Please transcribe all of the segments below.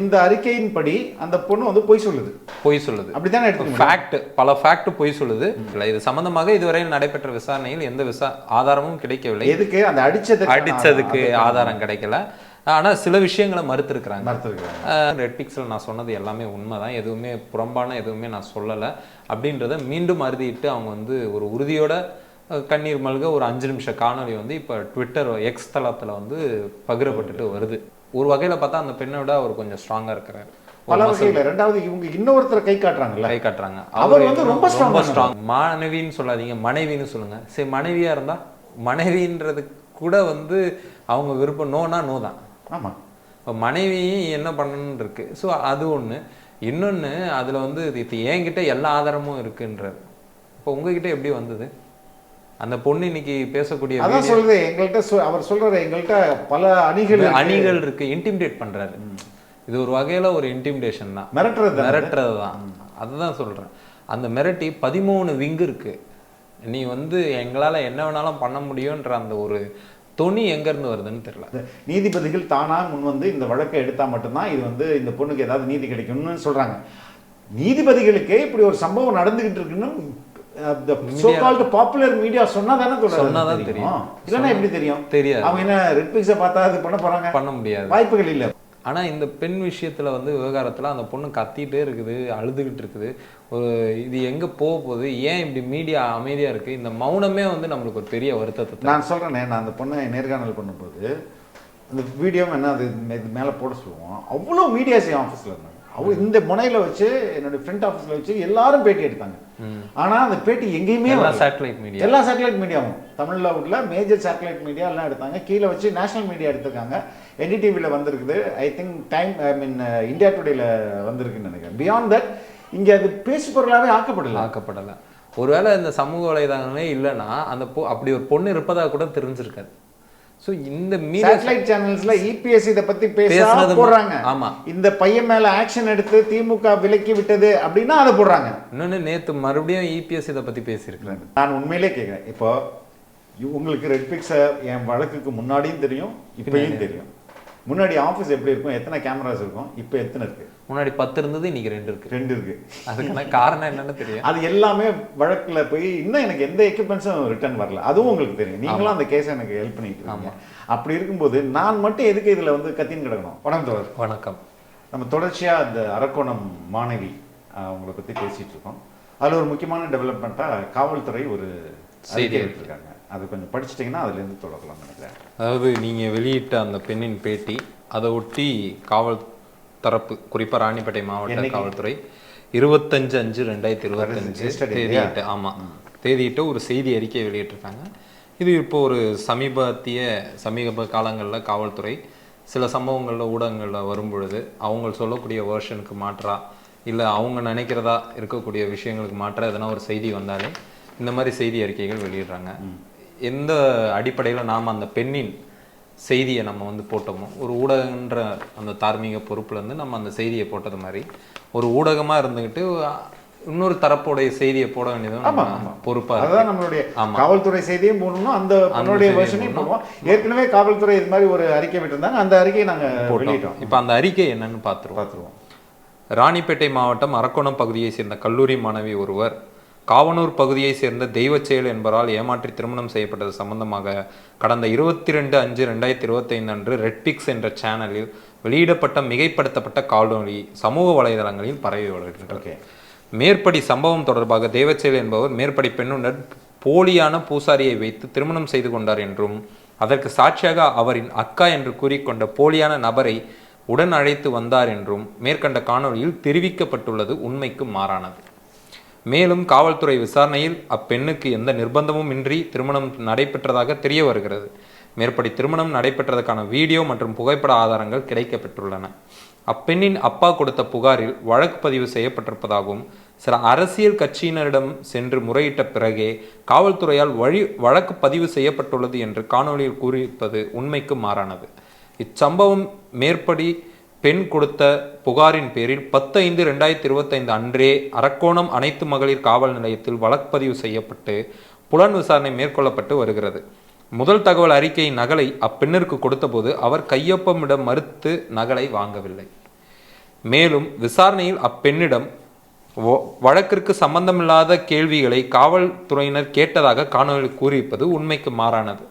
இந்த அறிக்கையின்படி அந்த பொண்ணு வந்து பொய் சொல்லுது. அப்படித்தானே எடுத்துக்கணும். ஃபேக்ட், பல ஃபேக்ட் பொய் சொல்லுது. இல்லை, இது சம்பந்தமாக இதுவரையில் நடைபெற்ற விசாரணையில் எந்த ஆதாரமும் கிடைக்கவில்லை. எதுக்கு அந்த அடிச்சதுக்கு ஆதாரம் கிடைக்கல. ஆனா சில விஷயங்களை மறுத்திருக்கிறாங்க. ரெட் பிக்ஸல் நான் சொன்னது எல்லாமே உண்மைதான், எதுவுமே புறம்பான எதுவுமே நான் சொல்லலை அப்படின்றத மீண்டும் அறுதிட்டு அவங்க வந்து ஒரு உறுதியோட கண்ணீர் மல்க ஒரு 5 நிமிஷ காணொலி வந்து இப்போ ட்விட்டர் எக்ஸ் தளத்தில் வந்து பகிரப்பட்டுட்டு வருது. ஒரு வகையில் பார்த்தா அந்த பெண்ணை விட அவர் கொஞ்சம் ஸ்ட்ராங்காக இருக்கிறார் பல வகையில். ரெண்டாவது இவங்க இன்னொருத்தரை கை காட்டுறாங்க. அவர் வந்து ரொம்ப ஸ்ட்ராங். மனைவின்னு சொல்லாதீங்க, மனைவின்னு சொல்லுங்க. சரி, மனைவியா இருந்தா மனைவின்றது கூட வந்து அவங்க விருப்பம் நோனா நோ தான். ஆமாம், இப்போ மனைவியும் என்ன பண்ணணும்னு இருக்கு. ஸோ அது ஒன்று. இன்னொன்று அதில் வந்து இது என்கிட்ட எல்லா ஆதாரமும் இருக்குன்றார். இப்போ உங்ககிட்ட எப்படி வந்தது? அந்த பொண்ணு இன்னைக்கு பேசக்கூடிய அதான் சொல்றது, எங்கள்கிட்ட அவர் சொல்றாரு எங்கள்கிட்ட பல அணிகள் இருக்கு, இன்டிமிடேட் பண்றாரு. இது ஒரு வகையில ஒரு இன்டிமிடேஷன் தான், மிரட்டுறது தான். அதுதான் சொல்றேன். அந்த மிரட்டி 13 விங்கு இருக்கு. நீ வந்து எங்களால என்ன வேணாலும் பண்ண முடியும்ன்ற அந்த ஒரு தொனி எங்க இருந்து வருதுன்னு தெரியல. நீதிபதிகள் தானா முன் வந்து இந்த வழக்கை எடுத்தா மட்டும்தான் இது வந்து இந்த பொண்ணுக்கு ஏதாவது நீதி கிடைக்கும்னு சொல்றாங்க. நீதிபதிகளுக்கே இப்படி ஒரு சம்பவம் நடந்துகிட்டு இருக்குன்னு பாப்புலர் மீடியா சொன்னாதான் தெரியும். இல்லைன்னா எப்படி தெரியும்? தெரியாது. அவங்க என்ன ரெட் பிக்ஸை பார்த்தா அது பண்ண முடியாது, வாய்ப்புகள் இல்லை. ஆனா இந்த பெண் விஷயத்துல வந்து விவகாரத்துல அந்த பொண்ணு கத்திட்டே இருக்குது, அழுதுகிட்டு இருக்குது. ஒரு இது எங்க போகுது, ஏன் இப்படி மீடியா அமைதியா இருக்கு? இந்த மௌனமே வந்து நம்மளுக்கு ஒரு பெரிய வருத்தத்தை. நான் சொல்றேனே, நான் அந்த பொண்ணை நேர்காணல் பண்ணும்போது அந்த வீடியோ என்ன அது மேலே போட சொல்லுவோம். அவ்வளோ மீடியாஸ் என் ஆஃபீஸில் இருந்தாங்க. இந்த முனையில வச்சு என்னோட ஃப்ரண்ட் ஆஃபீஸில் வச்சு எல்லாரும் பேட்டி எடுத்தாங்க. ஆனால் அந்த பேட்டி எங்கேயுமே எல்லா சேட்டலைட் மீடியாவும் தமிழ்ல உள்ள மேஜர் சேட்டலைட் மீடியா எல்லாம் எடுத்தாங்க. கீழே வச்சு நேஷனல் மீடியா எடுத்திருக்காங்க. NDTVல வந்திருக்குது. ஐ திங்க் இந்தியா டுடேல வந்திருக்குன்னு நினைக்கிறேன். பியாண்ட் தட் இங்கே அது பேசு பொருளாகவே ஆக்கப்படலை. ஒருவேளை இந்த சமூக வலைதளங்களே இல்லைன்னா அந்த அப்படி ஒரு பொண்ணு இருப்பதாக கூட தெரிஞ்சிருக்காது. ஸோ இந்த சேட்டலைட் சேனல்ஸ்ல EPS இதை பத்தி பேச போடுறாங்க. ஆமா, இந்த பையன் மேல ஆக்ஷன் எடுத்து திமுக விலக்கி விட்டது அப்படின்னா அதை போடுறாங்க. இன்னொன்னு நேத்து மறுபடியும் EPS இதை பத்தி பேசியிருக்கிறாங்க. நான் உண்மையிலே கேட்கிறேன், இப்போ உங்களுக்கு ரெட் பிக்ஸை என் வழக்குக்கு முன்னாடியும் தெரியும், இப்பயும் தெரியும். முன்னாடி ஆஃபீஸ் எப்படி இருக்கும், எத்தனை கேமராஸ் இருக்கும், இப்போ எத்தனை இருக்கு? முன்னாடி 10 இருந்தது, இன்னைக்கு 2 இருக்கு. அதுக்கான காரணம் என்னன்னு தெரியும். அது எல்லாமே வழக்குல போய் இன்னும் எனக்கு எந்த எக்யூப்மெண்ட்ஸும் ரிட்டர்ன் வரல, அதுவும் உங்களுக்கு தெரியும். நீங்களும் அந்த கேஸை எனக்கு ஹெல்ப் பண்ணிட்டு இருக்கீங்க. அப்படி இருக்கும்போது நான் மட்டும் எதுக்கு இதுல வந்து கத்தின்னு கிடக்கணும்? வணக்கம். வணக்கம். நம்ம தொடர்ச்சியா அந்த அரக்கோணம் மாணவி அவங்களை பத்தி பேசிட்டு இருக்கோம். அதுல ஒரு முக்கியமான டெவலப்மெண்ட்டா காவல்துறை ஒரு செய்தி எடுத்திருக்காங்க. அது கொஞ்சம் படிச்சிட்டிங்கன்னா அதுலேருந்து தொடரலாம் நினைக்கிறேன். அதாவது நீங்கள் வெளியிட்ட அந்த பெண்ணின் பேட்டி, அதை ஒட்டி காவல் தரப்பு, குறிப்பாக ராணிப்பேட்டை மாவட்ட காவல்துறை 25/5/2025 தேதியிட்டு, ஆமாம், தேதியிட்டு ஒரு செய்தி அறிக்கை வெளியிட்டிருக்காங்க. இது இப்போ ஒரு சமீப காலங்களில் காவல்துறை சில சம்பவங்களில் ஊடகங்களில் வரும் பொழுது அவங்க சொல்லக்கூடிய வேர்ஷனுக்கு மாற்றா இல்லை அவங்க நினைக்கிறதா இருக்கக்கூடிய விஷயங்களுக்கு மாற்றா எதனா ஒரு செய்தி வந்தாலே இந்த மாதிரி செய்தி அறிக்கைகள் வெளியிடுறாங்க. எந்த அடிப்படையில் நாம் அந்த பெண்ணின் செய்தியை நம்ம வந்து போட்டோமோ, ஒரு ஊடகன்ற அந்த தார்மீக பொறுப்புலேருந்து நம்ம அந்த செய்தியை போட்டது மாதிரி ஒரு ஊடகமாக இருந்துக்கிட்டு இன்னொரு தரப்புடைய செய்தியை போட வேண்டியது பொறுப்பாக. அதுதான் நம்மளுடைய காவல்துறை செய்தியும் போடணும், அந்த வெர்ஷனையும் போடுவோம். ஏற்கனவே காவல்துறை இது மாதிரி ஒரு அறிக்கை விட்டுருந்தாங்க, அந்த அறிக்கையை நாங்கள் போட்டோம். இப்போ அந்த அறிக்கை என்னன்னு பார்த்துருவோம். ராணிப்பேட்டை மாவட்டம் அரக்கோணம் பகுதியை சேர்ந்த கல்லூரி மாணவி ஒருவர் காவனூர் பகுதியை சேர்ந்த தெய்வச்செயல் என்பவரால் ஏமாற்றி திருமணம் செய்யப்பட்டது சம்பந்தமாக கடந்த 22/5/2025 அன்று ரெட் பிக்ஸ் என்ற சேனலில் வெளியிடப்பட்ட மிகைப்படுத்தப்பட்ட காணொளி சமூக வலைதளங்களில் பரவி வருகிறது. மேற்படி சம்பவம் தொடர்பாக தெய்வச்செயல் என்பவர் மேற்படி பெண்ணுடன் போலியான பூசாரியை வைத்து திருமணம் செய்து கொண்டார் என்றும் அதற்கு சாட்சியாக அவரின் அக்கா என்று கூறிக்கொண்ட போலியான நபரை உடன் அழைத்து வந்தார் என்றும் மேற்கண்ட காணொளியில் தெரிவிக்கப்பட்டுள்ளது உண்மைக்கு மாறானது. மேலும் காவல்துறை விசாரணையில் அப்பெண்ணுக்கு எந்த நிர்பந்தமும் இன்றி திருமணம் நடைபெற்றதாக தெரிய வருகிறது. மேற்படி திருமணம் நடைபெற்றதற்கான வீடியோ மற்றும் புகைப்பட ஆதாரங்கள் கிடைக்கப்பெற்றுள்ளன. அப்பெண்ணின் அப்பா கொடுத்த புகாரில் வழக்கு பதிவு செய்யப்பட்டிருப்பதாகவும் சில அரசியல் கட்சியினரிடம் சென்று முறையிட்ட பிறகே காவல்துறையால் வழக்கு பதிவு செய்யப்பட்டுள்ளது என்று காணொலியில் கூறியிருப்பது உண்மைக்கு மாறானது. இச்சம்பவம் மேற்படி பெண் கொடுத்த புகாரின் பேரில் 10/5/2025 அன்றே அரக்கோணம் அனைத்து மகளிர் காவல் நிலையத்தில் வழக்கு பதிவு செய்யப்பட்டு புலன் விசாரணை மேற்கொள்ளப்பட்டு வருகிறது. முதல் தகவல் அறிக்கையின் நகலை அப்பெண்ணிற்கு கொடுத்த போது அவர் கையொப்பமிட மறுத்து நகலை வாங்கவில்லை. மேலும் விசாரணையில் அப்பெண்ணிடம் வழக்கிற்கு சம்பந்தமில்லாத கேள்விகளை காவல்துறையினர் கேட்டதாக காணொலியில் கூறியிருப்பது உண்மைக்கு மாறானது.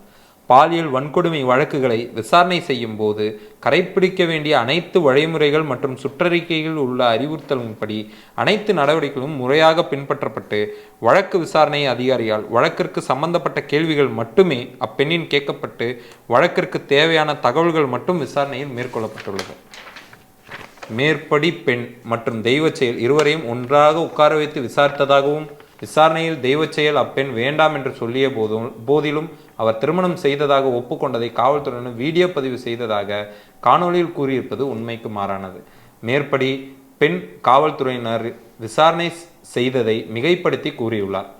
பாலியல் வன்கொடுமை வழக்குகளை விசாரணை செய்யும் போது கடைபிடிக்க வேண்டிய அனைத்து வழிமுறைகள் மற்றும் சுற்றறிக்கையில் உள்ள அறிவுறுத்தலின்படி அனைத்து நடவடிக்கைகளும் முறையாக பின்பற்றப்பட்டு வழக்கு விசாரணை அதிகாரியால் வழக்கிற்கு சம்பந்தப்பட்ட கேள்விகள் மட்டுமே அப்பெண்ணின் கேட்கப்பட்டு வழக்கிற்கு தேவையான தகவல்கள் மட்டும் விசாரணையில் மேற்கொள்ளப்பட்டுள்ளது. மேற்படி பெண் மற்றும் தெய்வச் செயல் இருவரையும் ஒன்றாக உட்கார வைத்து விசாரித்ததாகவும் விசாரணையில் தெய்வச் செயல் அப்பெண் வேண்டாம் என்று சொல்லிய போதிலும் அவர் திருமணம் செய்ததாக ஒப்புக்கொண்டதை காவல்துறையினர் வீடியோ பதிவு செய்ததாக காணொலியில் கூறியிருப்பது உண்மைக்கு மாறானது. மேற்படி பெண் காவல்துறையினர் விசாரணை செய்ததை மிகைப்படுத்தி கூறியுள்ளார்.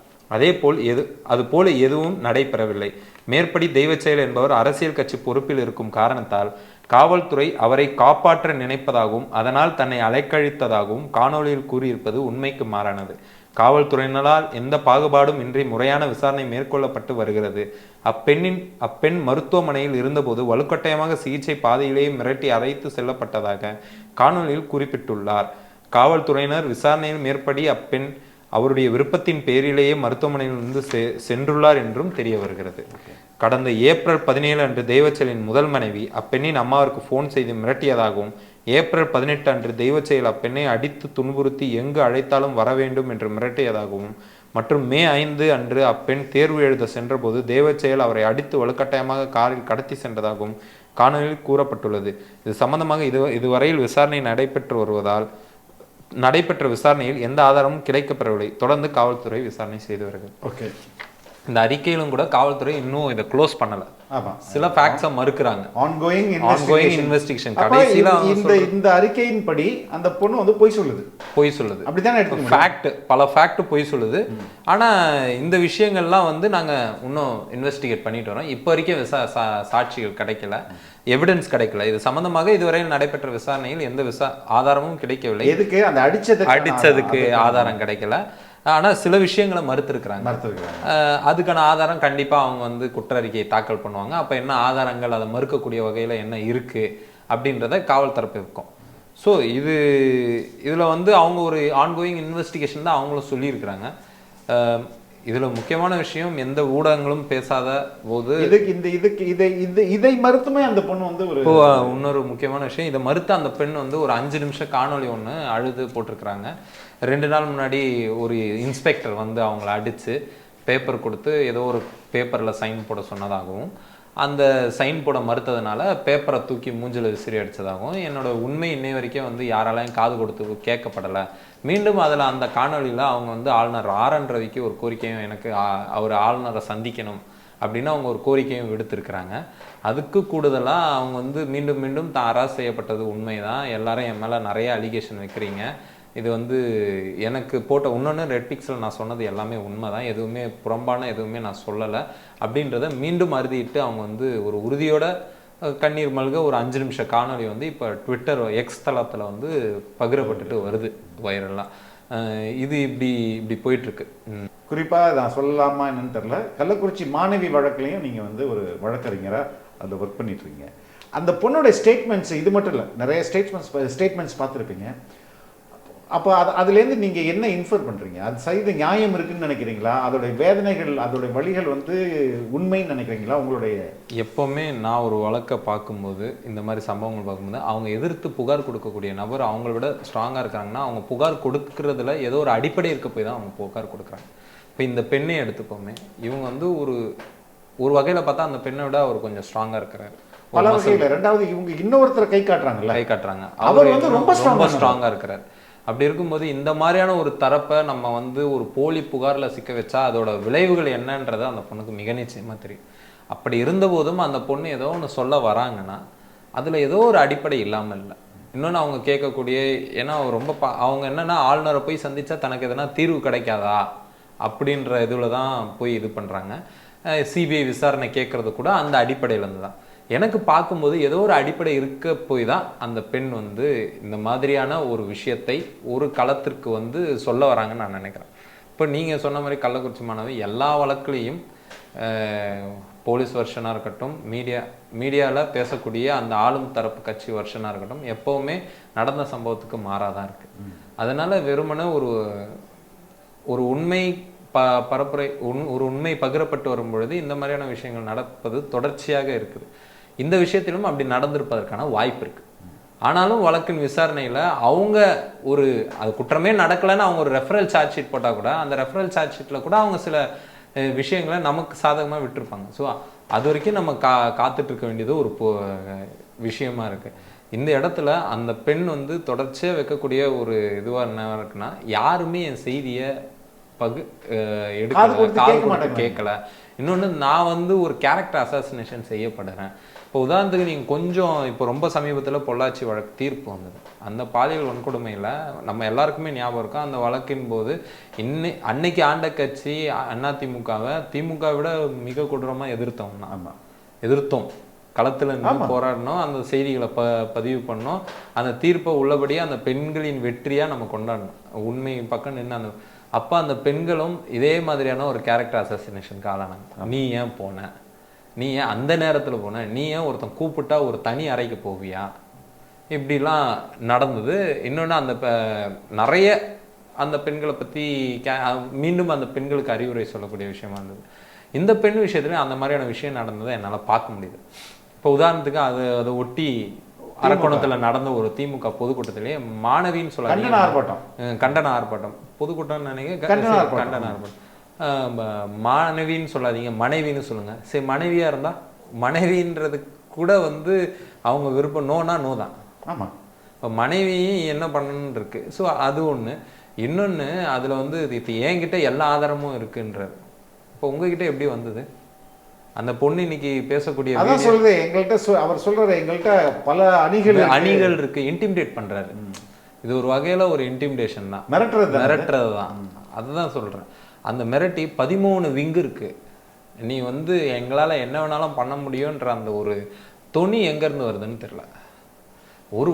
அதுபோல எதுவும் நடைபெறவில்லை. மேற்படி தெய்வச் செயல் என்பவர் அரசியல் கட்சி பொறுப்பில் இருக்கும் காரணத்தால் காவல்துறை அவரை காப்பாற்ற நினைப்பதாகவும் அதனால் தன்னை அலைக்கழித்ததாகவும் காணொலியில் கூறியிருப்பது உண்மைக்கு மாறானது. காவல்துறையினரால் எந்த பாகுபாடும் இன்றி முறையான விசாரணை மேற்கொள்ளப்பட்டு வருகிறது. அப்பெண் மருத்துவமனையில் இருந்தபோது வலுக்கட்டாயமாக சிகிச்சை பாதையிலேயே மிரட்டி அழைத்து செல்லப்பட்டதாக காணொலியில் குறிப்பிட்டுள்ளார். காவல்துறையினர் விசாரணையில் மேற்படி அப்பெண் அவருடைய விருப்பத்தின் பேரிலேயே மருத்துவமனையிலிருந்து சென்றுள்ளார் என்றும் தெரிய வருகிறது. கடந்த ஏப்ரல் 17 அன்று தெய்வச்செயலின் முதல் மனைவி அப்பெண்ணின் அம்மாவிற்கு போன் செய்து மிரட்டியதாகவும் ஏப்ரல் 18 அன்று தெய்வச்செயல் அப்பெண்ணை அடித்து துன்புறுத்தி எங்கு அழைத்தாலும் வர வேண்டும் என்று மிரட்டியதாகவும் மற்றும் மே 5 அன்று அப்பெண் தேர்வு எழுத சென்றபோது தெய்வச்செயல் அவரை அடித்து வலுக்கட்டாயமாக காரில் கடத்தி சென்றதாகவும் காணொலியில் கூறப்பட்டுள்ளது. இது சம்பந்தமாக இதுவரையில் விசாரணை நடைபெற்ற விசாரணையில் எந்த ஆதாரமும் கிடைக்கப்பெறவில்லை. தொடர்ந்து காவல்துறை விசாரணை செய்து வருகிறது. ஓகே, இந்த அறிக்கையிலும் கூட காவல்துறை இன்னும் இதை க்ளோஸ் பண்ணல. சில ஃபேக்ட்ஸை மறுக்கிறாங்க. Ongoing investigation. கடைசியில இந்த அறிக்கையின்படி அந்த பொண்ணு வந்து பொய் சொல்லுது. அப்படிதானே எடுத்துக்கணும். ஃபேக்ட், பல ஃபேக்ட் பொய் சொல்லுது. ஆனா இந்த விஷயங்கள்லாம் வந்து நாங்க இன்னும் இன்வெஸ்டிகேட் பண்ணிட்டு வரோம். இப்போ வரைக்கும் சாட்சிகள் கிடைக்கல, எவிடன்ஸ் கிடைக்கல. இது சம்பந்தமாக இதுவரையில் நடைபெற்ற விசாரணையில் எந்த ஆதாரமும் கிடைக்கவில்லை. எதுக்கு அந்த அடிச்சதுக்கு ஆதாரம் கிடைக்கல. ஆனா சில விஷயங்களை மறுத்திருக்கிறாங்க. அதுக்கான ஆதாரம் கண்டிப்பா அவங்க வந்து குற்றறிக்கையை தாக்கல் பண்ணுவாங்க. அப்ப என்ன ஆதாரங்கள், அதை மறுக்கக்கூடிய வகையில என்ன இருக்கு அப்படின்றத காவல் தரப்பு இருக்கும். ஸோ இதுல வந்து அவங்க ஒரு ஆன்கோயிங் இன்வெஸ்டிகேஷன் தான் அவங்களும் சொல்லியிருக்கிறாங்க. இதுல முக்கியமான விஷயம், எந்த ஊடகங்களும் பேசாத போது இதை மறுத்துமே அந்த பொண்ணு வந்து இன்னொரு முக்கியமான விஷயம், இதை மறுத்து அந்த பெண் வந்து ஒரு 5 நிமிஷம் காணொலி ஒன்று அழுது போட்டிருக்கிறாங்க. 2 நாள் முன்னாடி ஒரு இன்ஸ்பெக்டர் வந்து அவங்கள அடித்து பேப்பர் கொடுத்து ஏதோ ஒரு பேப்பரில் சைன் போட சொன்னதாகவும் அந்த சைன் போட மறுத்ததுனால பேப்பரை தூக்கி மூஞ்சில் விசிறி அடித்ததாகவும் என்னோட உண்மை இன்னை வரைக்கும் வந்து யாராலையும் காது கொடுத்து கேட்கப்படலை. மீண்டும் அதில் அந்த காணொலியில் அவங்க வந்து ஆளுநர் ஆர்.என். ரவிக்கு ஒரு கோரிக்கையும், எனக்கு அவர் ஆளுநரை சந்திக்கணும் அப்படின்னு அவங்க ஒரு கோரிக்கையும் விடுத்திருக்கிறாங்க. அதுக்கு கூடுதலாக அவங்க வந்து மீண்டும் மீண்டும் அரெஸ்ட் செய்யப்பட்டது உண்மைதான், எல்லாரும் என் மேலே நிறைய அலிகேஷன் வைக்கிறீங்க, இது வந்து எனக்கு போட்ட இன்னொன்று ரெட் பிக்ஸில் நான் சொன்னது எல்லாமே உண்மை தான், எதுவுமே புறம்பான எதுவுமே நான் சொல்லலை அப்படின்றத மீண்டும் அறுதிட்டு அவங்க வந்து ஒரு உறுதியோட கண்ணீர் மல்க ஒரு 5 நிமிஷ காணொலி வந்து இப்போ ட்விட்டர் எக்ஸ் தளத்தில் வந்து பகிரப்பட்டுட்டு வருது வைரலாக. இது இப்படி போயிட்டுருக்கு. குறிப்பாக நான் சொல்லலாமா என்னன்னு தெரில, கள்ளக்குறிச்சி மாணவி வழக்குலையும் நீங்கள் வந்து ஒரு வழக்கறிஞராக அதில் ஒர்க் பண்ணிட்டுருக்கீங்க. அந்த பொண்ணோட ஸ்டேட்மெண்ட்ஸ் இது மட்டும் இல்லை, நிறைய ஸ்டேட்மெண்ட்ஸ் பார்த்துருப்பீங்க. அப்போ அதுலேருந்து நீங்கள் என்ன இன்ஃபர் பண்ணுறீங்க? அது செய்த நியாயம் இருக்குன்னு நினைக்கிறீங்களா? அதோடைய வேதனைகள், அதோடைய வழிகள் வந்து உண்மைன்னு நினைக்கிறீங்களா? உங்களுடைய எப்போவுமே நான் ஒரு வழக்கை பார்க்கும்போது, இந்த மாதிரி சம்பவங்கள் பார்க்கும்போது, அவங்க எதிர்த்து புகார் கொடுக்கக்கூடிய நபர் அவங்கள விட ஸ்ட்ராங்காக இருக்கிறாங்கன்னா அவங்க புகார் கொடுக்கறதுல ஏதோ ஒரு அடிப்படை இருக்க போய் தான் அவங்க புகார் கொடுக்குறாங்க. இப்போ இந்த பெண்ணை எடுத்துப்போமே, இவங்க வந்து ஒரு வகையில் பார்த்தா அந்த பெண்ணை விட அவர் கொஞ்சம் ஸ்ட்ராங்காக இருக்கிறார் பல வகையில். ரெண்டாவது இவங்க இன்னொருத்தரை கை காட்டுறாங்க, அவர் வந்து ரொம்ப ஸ்ட்ராங்காக இருக்கிறார். அப்படி இருக்கும்போது இந்த மாதிரியான ஒரு தரப்பை நம்ம வந்து ஒரு போலி புகாரில் சிக்க வச்சா அதோட விளைவுகள் என்னன்றது அந்த பொண்ணுக்கு மிக நிச்சயமாக தெரியும். அப்படி இருந்தபோதும் அந்த பொண்ணு ஏதோ ஒன்று சொல்ல வராங்கன்னா அதில் ஏதோ ஒரு அடிப்படை இல்லாமல் இல்லை. இன்னொன்று அவங்க கேட்கக்கூடிய, ஏன்னா ரொம்ப அவங்க என்னென்னா ஆளுநரை போய் சந்தித்தா தனக்கு எதனா தீர்வு கிடைக்காதா அப்படின்ற இதில் தான் போய் இது பண்ணுறாங்க. சிபிஐ விசாரணை கேட்குறது கூட அந்த அடிப்படையிலேருந்து தான். எனக்கு பார்க்கும்போது ஏதோ ஒரு அடிப்படை இருக்க போய் தான் அந்த பெண் வந்து இந்த மாதிரியான ஒரு விஷயத்தை ஒரு களத்திற்கு வந்து சொல்ல வராங்கன்னு நான் நினைக்கிறேன். இப்போ நீங்கள் சொன்ன மாதிரி கள்ளக்குறிச்சி மாணவி எல்லா வழக்குலையும் போலீஸ் வெர்ஷனாக இருக்கட்டும், மீடியாவில் பேசக்கூடிய அந்த ஆளும் தரப்பு கட்சி வெர்ஷனாக இருக்கட்டும், எப்போவுமே நடந்த சம்பவத்துக்கு மாறாதான் இருக்குது. அதனால் வெறுமனே ஒரு உண்மை பரப்புரை ஒரு உண்மை பகிரப்பட்டு வரும் பொழுது இந்த மாதிரியான விஷயங்கள் நடப்பது தொடர்ச்சியாக இருக்குது. இந்த விஷயத்திலும் அப்படி நடந்திருப்பதற்கான வாய்ப்பு இருக்குது. ஆனாலும் வழக்கின் விசாரணையில் அவங்க அது குற்றமே நடக்கலைன்னு அவங்க ஒரு ரெஃபரல் சார்ஜ் ஷீட் போட்டால் கூட அந்த ரெஃபரல் சார்ஜ் ஷீட்டில் கூட அவங்க சில விஷயங்களை நமக்கு சாதகமாக விட்டுருப்பாங்க. ஸோ அது வரைக்கும் நம்ம காத்துட்டு இருக்க வேண்டியது ஒரு விஷயமா இருக்கு. இந்த இடத்துல அந்த பெண் வந்து தொடர்ச்சியாக வைக்கக்கூடிய ஒரு இதுவாக என்ன இருக்குன்னா, யாருமே என் செய்தியை கேட்கல. இன்னொன்று, நான் வந்து ஒரு கேரக்டர் அசாசினேஷன் செய்யப்படுறேன். இப்போ உதாரணத்துக்கு நீங்கள் கொஞ்சம் இப்போ ரொம்ப சமீபத்தில் பொள்ளாச்சி வழக்கு தீர்ப்பு வந்தது. அந்த பாலியல் வன்கொடுமையில் நம்ம எல்லாருக்குமே ஞாபகம் இருக்கும். அந்த வழக்கின் போது அன்னைக்கு ஆண்ட கட்சி அதிமுகவை திமுக விட மிக கொடூரமாக எதிர்த்தோம். களத்தில் இருந்து போராடணும், அந்த செய்திகளை பதிவு பண்ணோம், அந்த தீர்ப்பை உள்ளபடியே அந்த பெண்களின் வெற்றியாக நம்ம கொண்டாடணும், உண்மை பக்கம் நின்று. அப்போ அந்த பெண்களும் இதே மாதிரியான ஒரு கேரக்டர் அசாசினேஷனுக்கு ஆளானாங்க. நீ ஏன் போன, நீ ஏன் அந்த நேரத்தில் போன, நீ ஏன் ஒருத்தன் கூப்பிட்டா ஒரு தனி அறைக்கு போவியா, இப்படிலாம் நடந்தது. இன்னொன்று, அந்த நிறைய அந்த பெண்களை பற்றி மீண்டும் அந்த பெண்களுக்கு அறிவுரை சொல்லக்கூடிய விஷயமா இருந்தது. இந்த பெண் விஷயத்துல அந்த மாதிரியான விஷயம் நடந்ததை என்னால் பார்க்க முடியுது. இப்போ உதாரணத்துக்கு அதை ஒட்டி அரக்கோணத்தில் நடந்த ஒரு திமுக பொதுக்கூட்டத்திலேயே மாணவின்னு சொல்லாதீங்க, கண்டன ஆர்ப்பாட்டம், பொதுக்கூட்டம் நினைக்க கண்டன ஆர்ப்பாட்டம், மாணவின்னு சொல்லாதீங்க, மனைவின்னு சொல்லுங்க. சரி, மனைவியா இருந்தா மனைவின்றது கூட வந்து அவங்க விருப்பம் நோனா நோ தான். ஆமாம், இப்போ மனைவியும் என்ன பண்ணணும்னு இருக்கு. ஸோ அது ஒன்று. இன்னொன்று, அதில் வந்து இது என்கிட்ட எல்லா ஆதாரமும் இருக்குன்றார். இப்போ உங்ககிட்ட எப்படி வந்தது? அந்த பொண்ணு இன்னைக்கு பேசக்கூடிய சொல்றது எங்கள்கிட்ட, அவர் சொல்றாரு எங்கள்கிட்ட பல அணிகள் இருக்கு, இன்டிமிடேட் பண்றாரு. இது ஒரு வகையில ஒரு இன்டிமிடேஷன் தான், மிரட்டுறது தான். அதுதான் சொல்றேன். அந்த மிரட்டி 13 விங்கு இருக்கு, நீ வந்து எங்களால என்ன வேணாலும் பண்ண முடியும்ன்ற அந்த ஒரு தொனி எங்க இருந்து வருதுன்னு தெரியல. ஒரு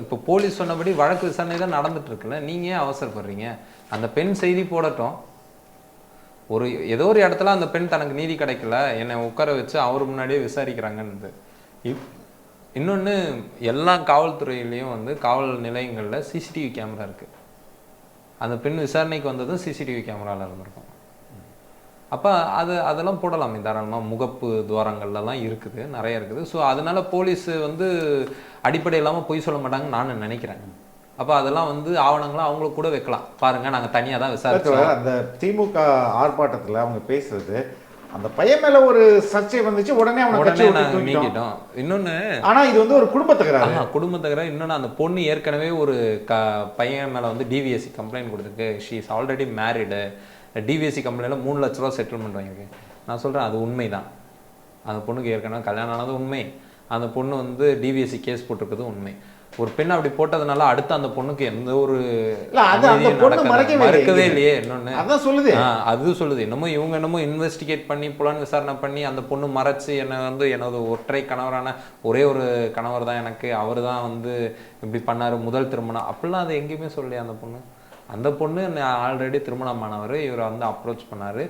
இப்போ போலீஸ் சொன்னபடி வழக்கு விசாரணை தான் நடந்துட்டு இருக்குல்ல, நீங்க ஏன் அவசரப்படுறீங்க? அந்த பெண் செய்தி போடட்டும். ஏதோ ஒரு இடத்துல அந்த பெண் தனக்கு நீதி கிடைக்கல, என்னை உட்கார வச்சு அவர் முன்னாடியே விசாரிக்கிறாங்கன்னு. இன்னொன்று, எல்லா காவல்துறையிலையும் வந்து காவல் நிலையங்களில் சிசிடிவி கேமரா இருக்குது. அந்த பெண் விசாரணைக்கு வந்ததும் சிசிடிவி கேமராவில் இருந்திருக்கும். அப்போ அதெல்லாம் போடலாமே தாராளமாக, முகப்பு துவாரங்கள்லாம் இருக்குது, நிறைய இருக்குது. ஸோ அதனால போலீஸ் வந்து அடிப்படை இல்லாமல் பொய் சொல்ல மாட்டாங்கன்னு நான் நினைக்கிறேன். அப்போ அதெல்லாம் வந்து ஆவணங்களாம் அவங்களுக்கு கூட வைக்கலாம், பாருங்க நாங்கள் தனியாக தான் விசாரிச்சோம். அந்த திமுக ஆர்ப்பாட்டத்தில் அவங்க பேசுறது, அந்த பையன் மேல ஒரு சர்ச்சை வந்துச்சு, உடனே நீக்கிட்டோம். இன்னொன்று, ஆனா இது வந்து ஒரு குடும்ப தகராறு. இன்னொன்று, அந்த பொண்ணு ஏற்கனவே ஒரு பையன் மேலே வந்து டிவிஎஸ்சி கம்ப்ளைண்ட் கொடுத்துருக்கு. She is already married. TVSC கம்ப்ளைண்ட்ல 3 லட்ச ரூபா செட்டில்மெண்ட் வாங்கியிருக்கு. நான் சொல்கிறேன், அது உண்மைதான். அந்த பொண்ணுக்கு ஏற்கனவே கல்யாணம் ஆனது உண்மை. அந்த பொண்ணு வந்து டிவிஎஸ்சி கேஸ் போட்டிருக்கிறது உண்மை. ஒரு பெண் அப்படி போட்டதுனால அடுத்து அந்த பொண்ணுக்கு எந்த ஒரு மறக்கவே இல்லையே. இன்னொன்னு அது சொல்லுது, இவங்க இன்வெஸ்டிகேட் பண்ணி புலன் விசாரணை பண்ணி அந்த பொண்ணு மறைச்சு எனது ஒற்றை கணவரான ஒரே ஒரு கணவர் தான் எனக்கு, அவர் தான் வந்து இப்படி பண்ணாரு, முதல் திருமணம் அப்படிலாம் அது எங்கேயுமே சொல்லலையே. அந்த பொண்ணு ஆல்ரெடி திருமணமானவர், இவரை வந்து அப்ரோச் பண்ணாரு,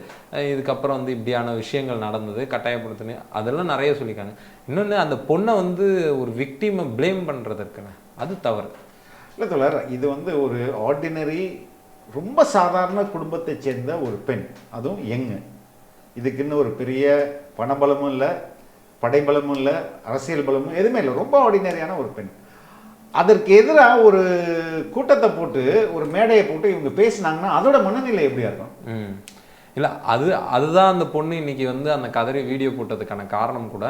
இதுக்கப்புறம் வந்து இப்படியான விஷயங்கள் நடந்தது, கட்டாயப்படுத்தினு அதெல்லாம் நிறைய சொல்லியிருக்காங்க. இன்னொன்று, அந்த பொண்ணை வந்து ஒரு விக்டிமை பிளேம் பண்ணுறதுக்குன்னு அது தவறு இல்லை தோழர். இது வந்து ஒரு ஆர்டினரி ரொம்ப சாதாரண குடும்பத்தை சேர்ந்த ஒரு பெண், அதுவும் இதுக்குன்னு ஒரு பெரிய பணபலமும் இல்லை, படைபலமும் இல்லை, அரசியல் பலமும் எதுவுமே இல்லை, ரொம்ப ஆர்டினரியான ஒரு பெண். அதற்கு எதிராக ஒரு கூட்டத்தை போட்டு ஒரு மேடையை போட்டு இவங்க பேசினாங்கன்னா அதோட மனநிலை எப்படியா இருக்கும்? இல்லை, அதுதான் அந்த பொண்ணு இன்னைக்கு வந்து அந்த கதறி வீடியோ போட்டதுக்கான காரணம் கூட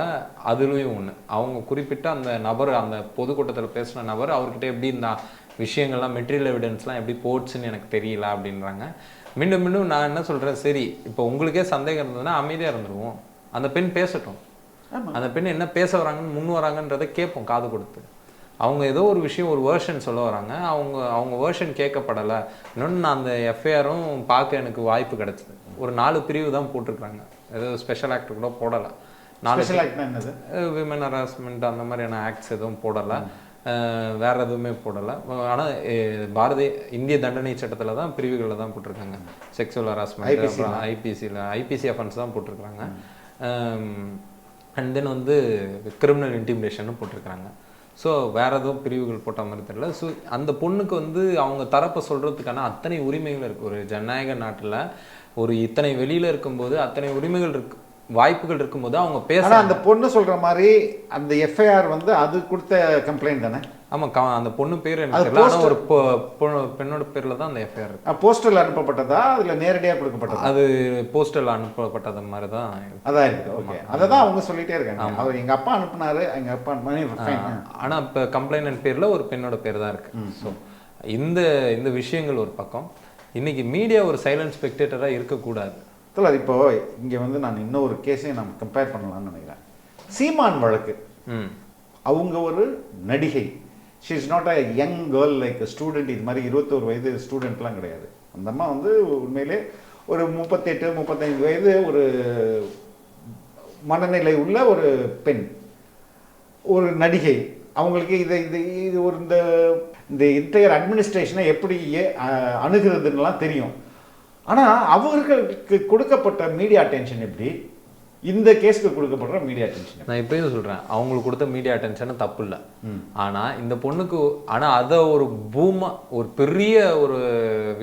அதுலேயும் ஒன்று. அவங்க குறிப்பிட்ட அந்த நபர், அந்த பொதுக்கூட்டத்தில் பேசின நபர், அவர்கிட்ட எப்படி இந்த விஷயங்கள்லாம் மெட்டீரியல் எவிடன்ஸ்லாம் எப்படி போச்சுன்னு எனக்கு தெரியல அப்படின்றாங்க. மீண்டும் மீண்டும் நான் என்ன சொல்கிறேன், சரி இப்போ உங்களுக்கே சந்தேகம் இருந்ததுன்னா அமைதியாக இருந்துருவோம், அந்த பெண் பேசட்டும். அந்த பெண் என்ன பேச வராங்கன்னு முன் வராங்கன்றதை கேட்போம் காது கொடுத்து. அவங்க ஏதோ ஒரு விஷயம், ஒரு வேர்ஷன் சொல்ல வராங்க, அவங்க வேர்ஷன் கேட்கப்படலை. இன்னொன்று, நான் அந்த எஃப்ஐஆரும் பார்க்க எனக்கு வாய்ப்பு கிடைச்சிது. ஒரு 4 பிரிவு தான் போட்டிருக்காங்க, ஏதோ ஸ்பெஷல் ஆக்ட் கூட போடலை. 4 விமன் ஹராஸ்மெண்ட் அந்த மாதிரியான ஆக்ட்ஸ் எதுவும் போடலை, வேற எதுவுமே போடலை. ஆனால் இந்திய தண்டனை சட்டத்தில் தான் பிரிவுகளில் தான் போட்டிருக்காங்க. செக்ஸுவல் ஹராஸ்மெண்ட், அப்புறம் ஐபிசி அஃபென்ஸ் தான் போட்டிருக்காங்க. அண்ட் தென் வந்து கிரிமினல் இன்டிமிடேஷன் போட்டிருக்கிறாங்க. ஸோ வேறு எதுவும் பிரிவுகள் போட்ட மாதிரி தெரியல. ஸோ அந்த பொண்ணுக்கு வந்து அவங்க தரப்பை சொல்கிறதுக்கான அத்தனை உரிமைகள் இருக்குது. ஒரு ஜனநாயக நாட்டில் ஒரு இத்தனை வெளியில் இருக்கும்போது அத்தனை உரிமைகள் வாய்ப்புகள் இருக்கும்போது அவங்க பேச. அந்த பொண்ணு சொல்கிற மாதிரி அந்த எஃப்ஐஆர் வந்து அது கொடுத்த கம்ப்ளைண்ட் தானே? ஆமாம், அந்த பொண்ணு பேர் எனக்கு தெரியல. ஆனால் ஒரு பெண்ணோட பேரில் தான் அந்த எஃப்ஐஆர் இருக்குது. போஸ்டல் அனுப்பப்பட்டதா அதில் நேரடியாக கொடுக்கப்பட்டதா? அது போஸ்டல் அனுப்பப்பட்டது மாதிரி தான் அதான் இருக்குது. ஓகே, அதை தான் அவங்க சொல்லிகிட்டே இருக்காங்க. அவர் எங்கள் அப்பா அனுப்புனாரு, எங்கள் அப்பா ஆனால் இப்போ கம்ப்ளைண்ட் பேரில் ஒரு பெண்ணோட பேர் தான் இருக்குது. ஸோ இந்த விஷயங்கள் ஒரு பக்கம். இன்னைக்கு மீடியா ஒரு சைலண்ட் ஸ்பெக்டேட்டராக இருக்கக்கூடாது. இல்லை, இப்போ இங்கே வந்து நான் இன்னொரு கேஸையும் நம்ம கம்பேர் பண்ணலாம்னு நினைக்கிறேன். சீமான் வழக்கு, அவங்க ஒரு நடிகை. She is not a young girl like student. இது மாதிரி 21 வயது ஸ்டூடெண்ட்லாம் கிடையாது. அந்த அம்மா வந்து உண்மையிலே ஒரு 38-35 வயது ஒரு மனநிலை உள்ள ஒரு பெண், ஒரு நடிகை. அவங்களுக்கு இது ஒரு இந்த இன்டையர் அட்மினிஸ்ட்ரேஷனை எப்படி அணுகிறதுன்னெலாம் தெரியும். ஆனால் அவர்களுக்கு கொடுக்கப்பட்ட மீடியா அட்டென்ஷன் எப்படி, இந்த கேஸுக்கு கொடுக்கப்படுற மீடியா அட்டென்ஷன்? நான் இப்பயும் சொல்கிறேன், அவங்களுக்கு கொடுத்த மீடியா அட்டென்ஷன் தப்பு இல்லை. ஆனால் இந்த பொண்ணுக்கு அதை ஒரு ஒரு பெரிய ஒரு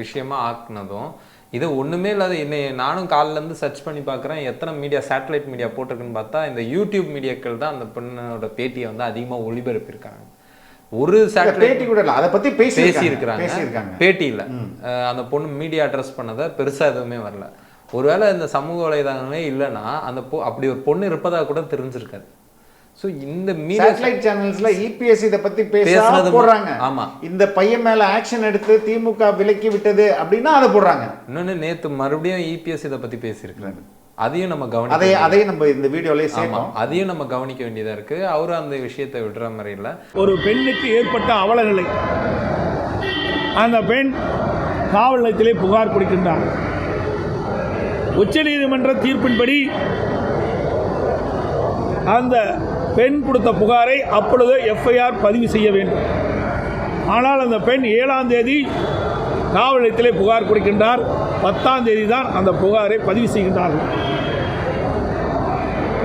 விஷயமா ஆக்குனதும் இதை ஒன்றுமே இல்லாத நானும் காலிலேருந்து சர்ச் பண்ணி பார்க்குறேன் எத்தனை மீடியா சேட்டலைட் மீடியா போட்டிருக்குன்னு பார்த்தா இந்த யூடியூப் மீடியாக்கள் தான் அந்த பொண்ணோட பேட்டியை வந்து அதிகமாக ஒளிபரப்பியிருக்காங்க. ஒரு பேட்டி கூட இல்லை, அதை பற்றி பேசியிருக்கிறாங்க. பேட்டி இல்லை, அந்த பொண்ணு மீடியா அட்ரஸ் பண்ணதை பெருசாக எதுவுமே வரல. ஒருவேளை இந்த சமூக வலைதளங்களே இல்லைன்னா அந்த அப்படி ஒரு பொண்ணு இருப்பதாக கூட தெரிஞ்சிருக்காது. ஸோ இந்த சேட்டலைட் சேனல்ஸ்ல இபிஎஸ் இதை பற்றி பேசுறது போடுறாங்க. ஆமாம், இந்த பையன் மேலே ஆக்ஷன் எடுத்து திமுக விலக்கி விட்டது அப்படின்னா அதை போடுறாங்க. இன்னொன்று நேற்று மறுபடியும் இபிஎஸ் இதை பற்றி பேசியிருக்கிறாரு. அதையும் நம்ம அதையும் நம்ம இந்த வீடியோலயே சேர்ப்போம். அதையும் நம்ம கவனிக்க வேண்டியதா இருக்கு. அவரு அந்த விஷயத்தை விடுற மாதிரி இல்லை. ஒரு பெண்ணுக்கு ஏற்பட்ட அவலநிலை, அந்த பெண் காவல் நிலையத்திலே புகார் கொடுக்கின்றார். உச்சநீதிமன்ற தீர்ப்பின்படி அந்த பெண் கொடுத்த புகாரை அப்பொழுது எஃப்ஐஆர் பதிவு செய்ய வேண்டும். ஆனால் அந்த பெண் 7ஆம் தேதி காவல் நிலையத்திலே புகார் கொடுக்கின்றார். 10ஆம் தேதி தான் அந்த புகாரை பதிவு செய்கின்றார்கள்.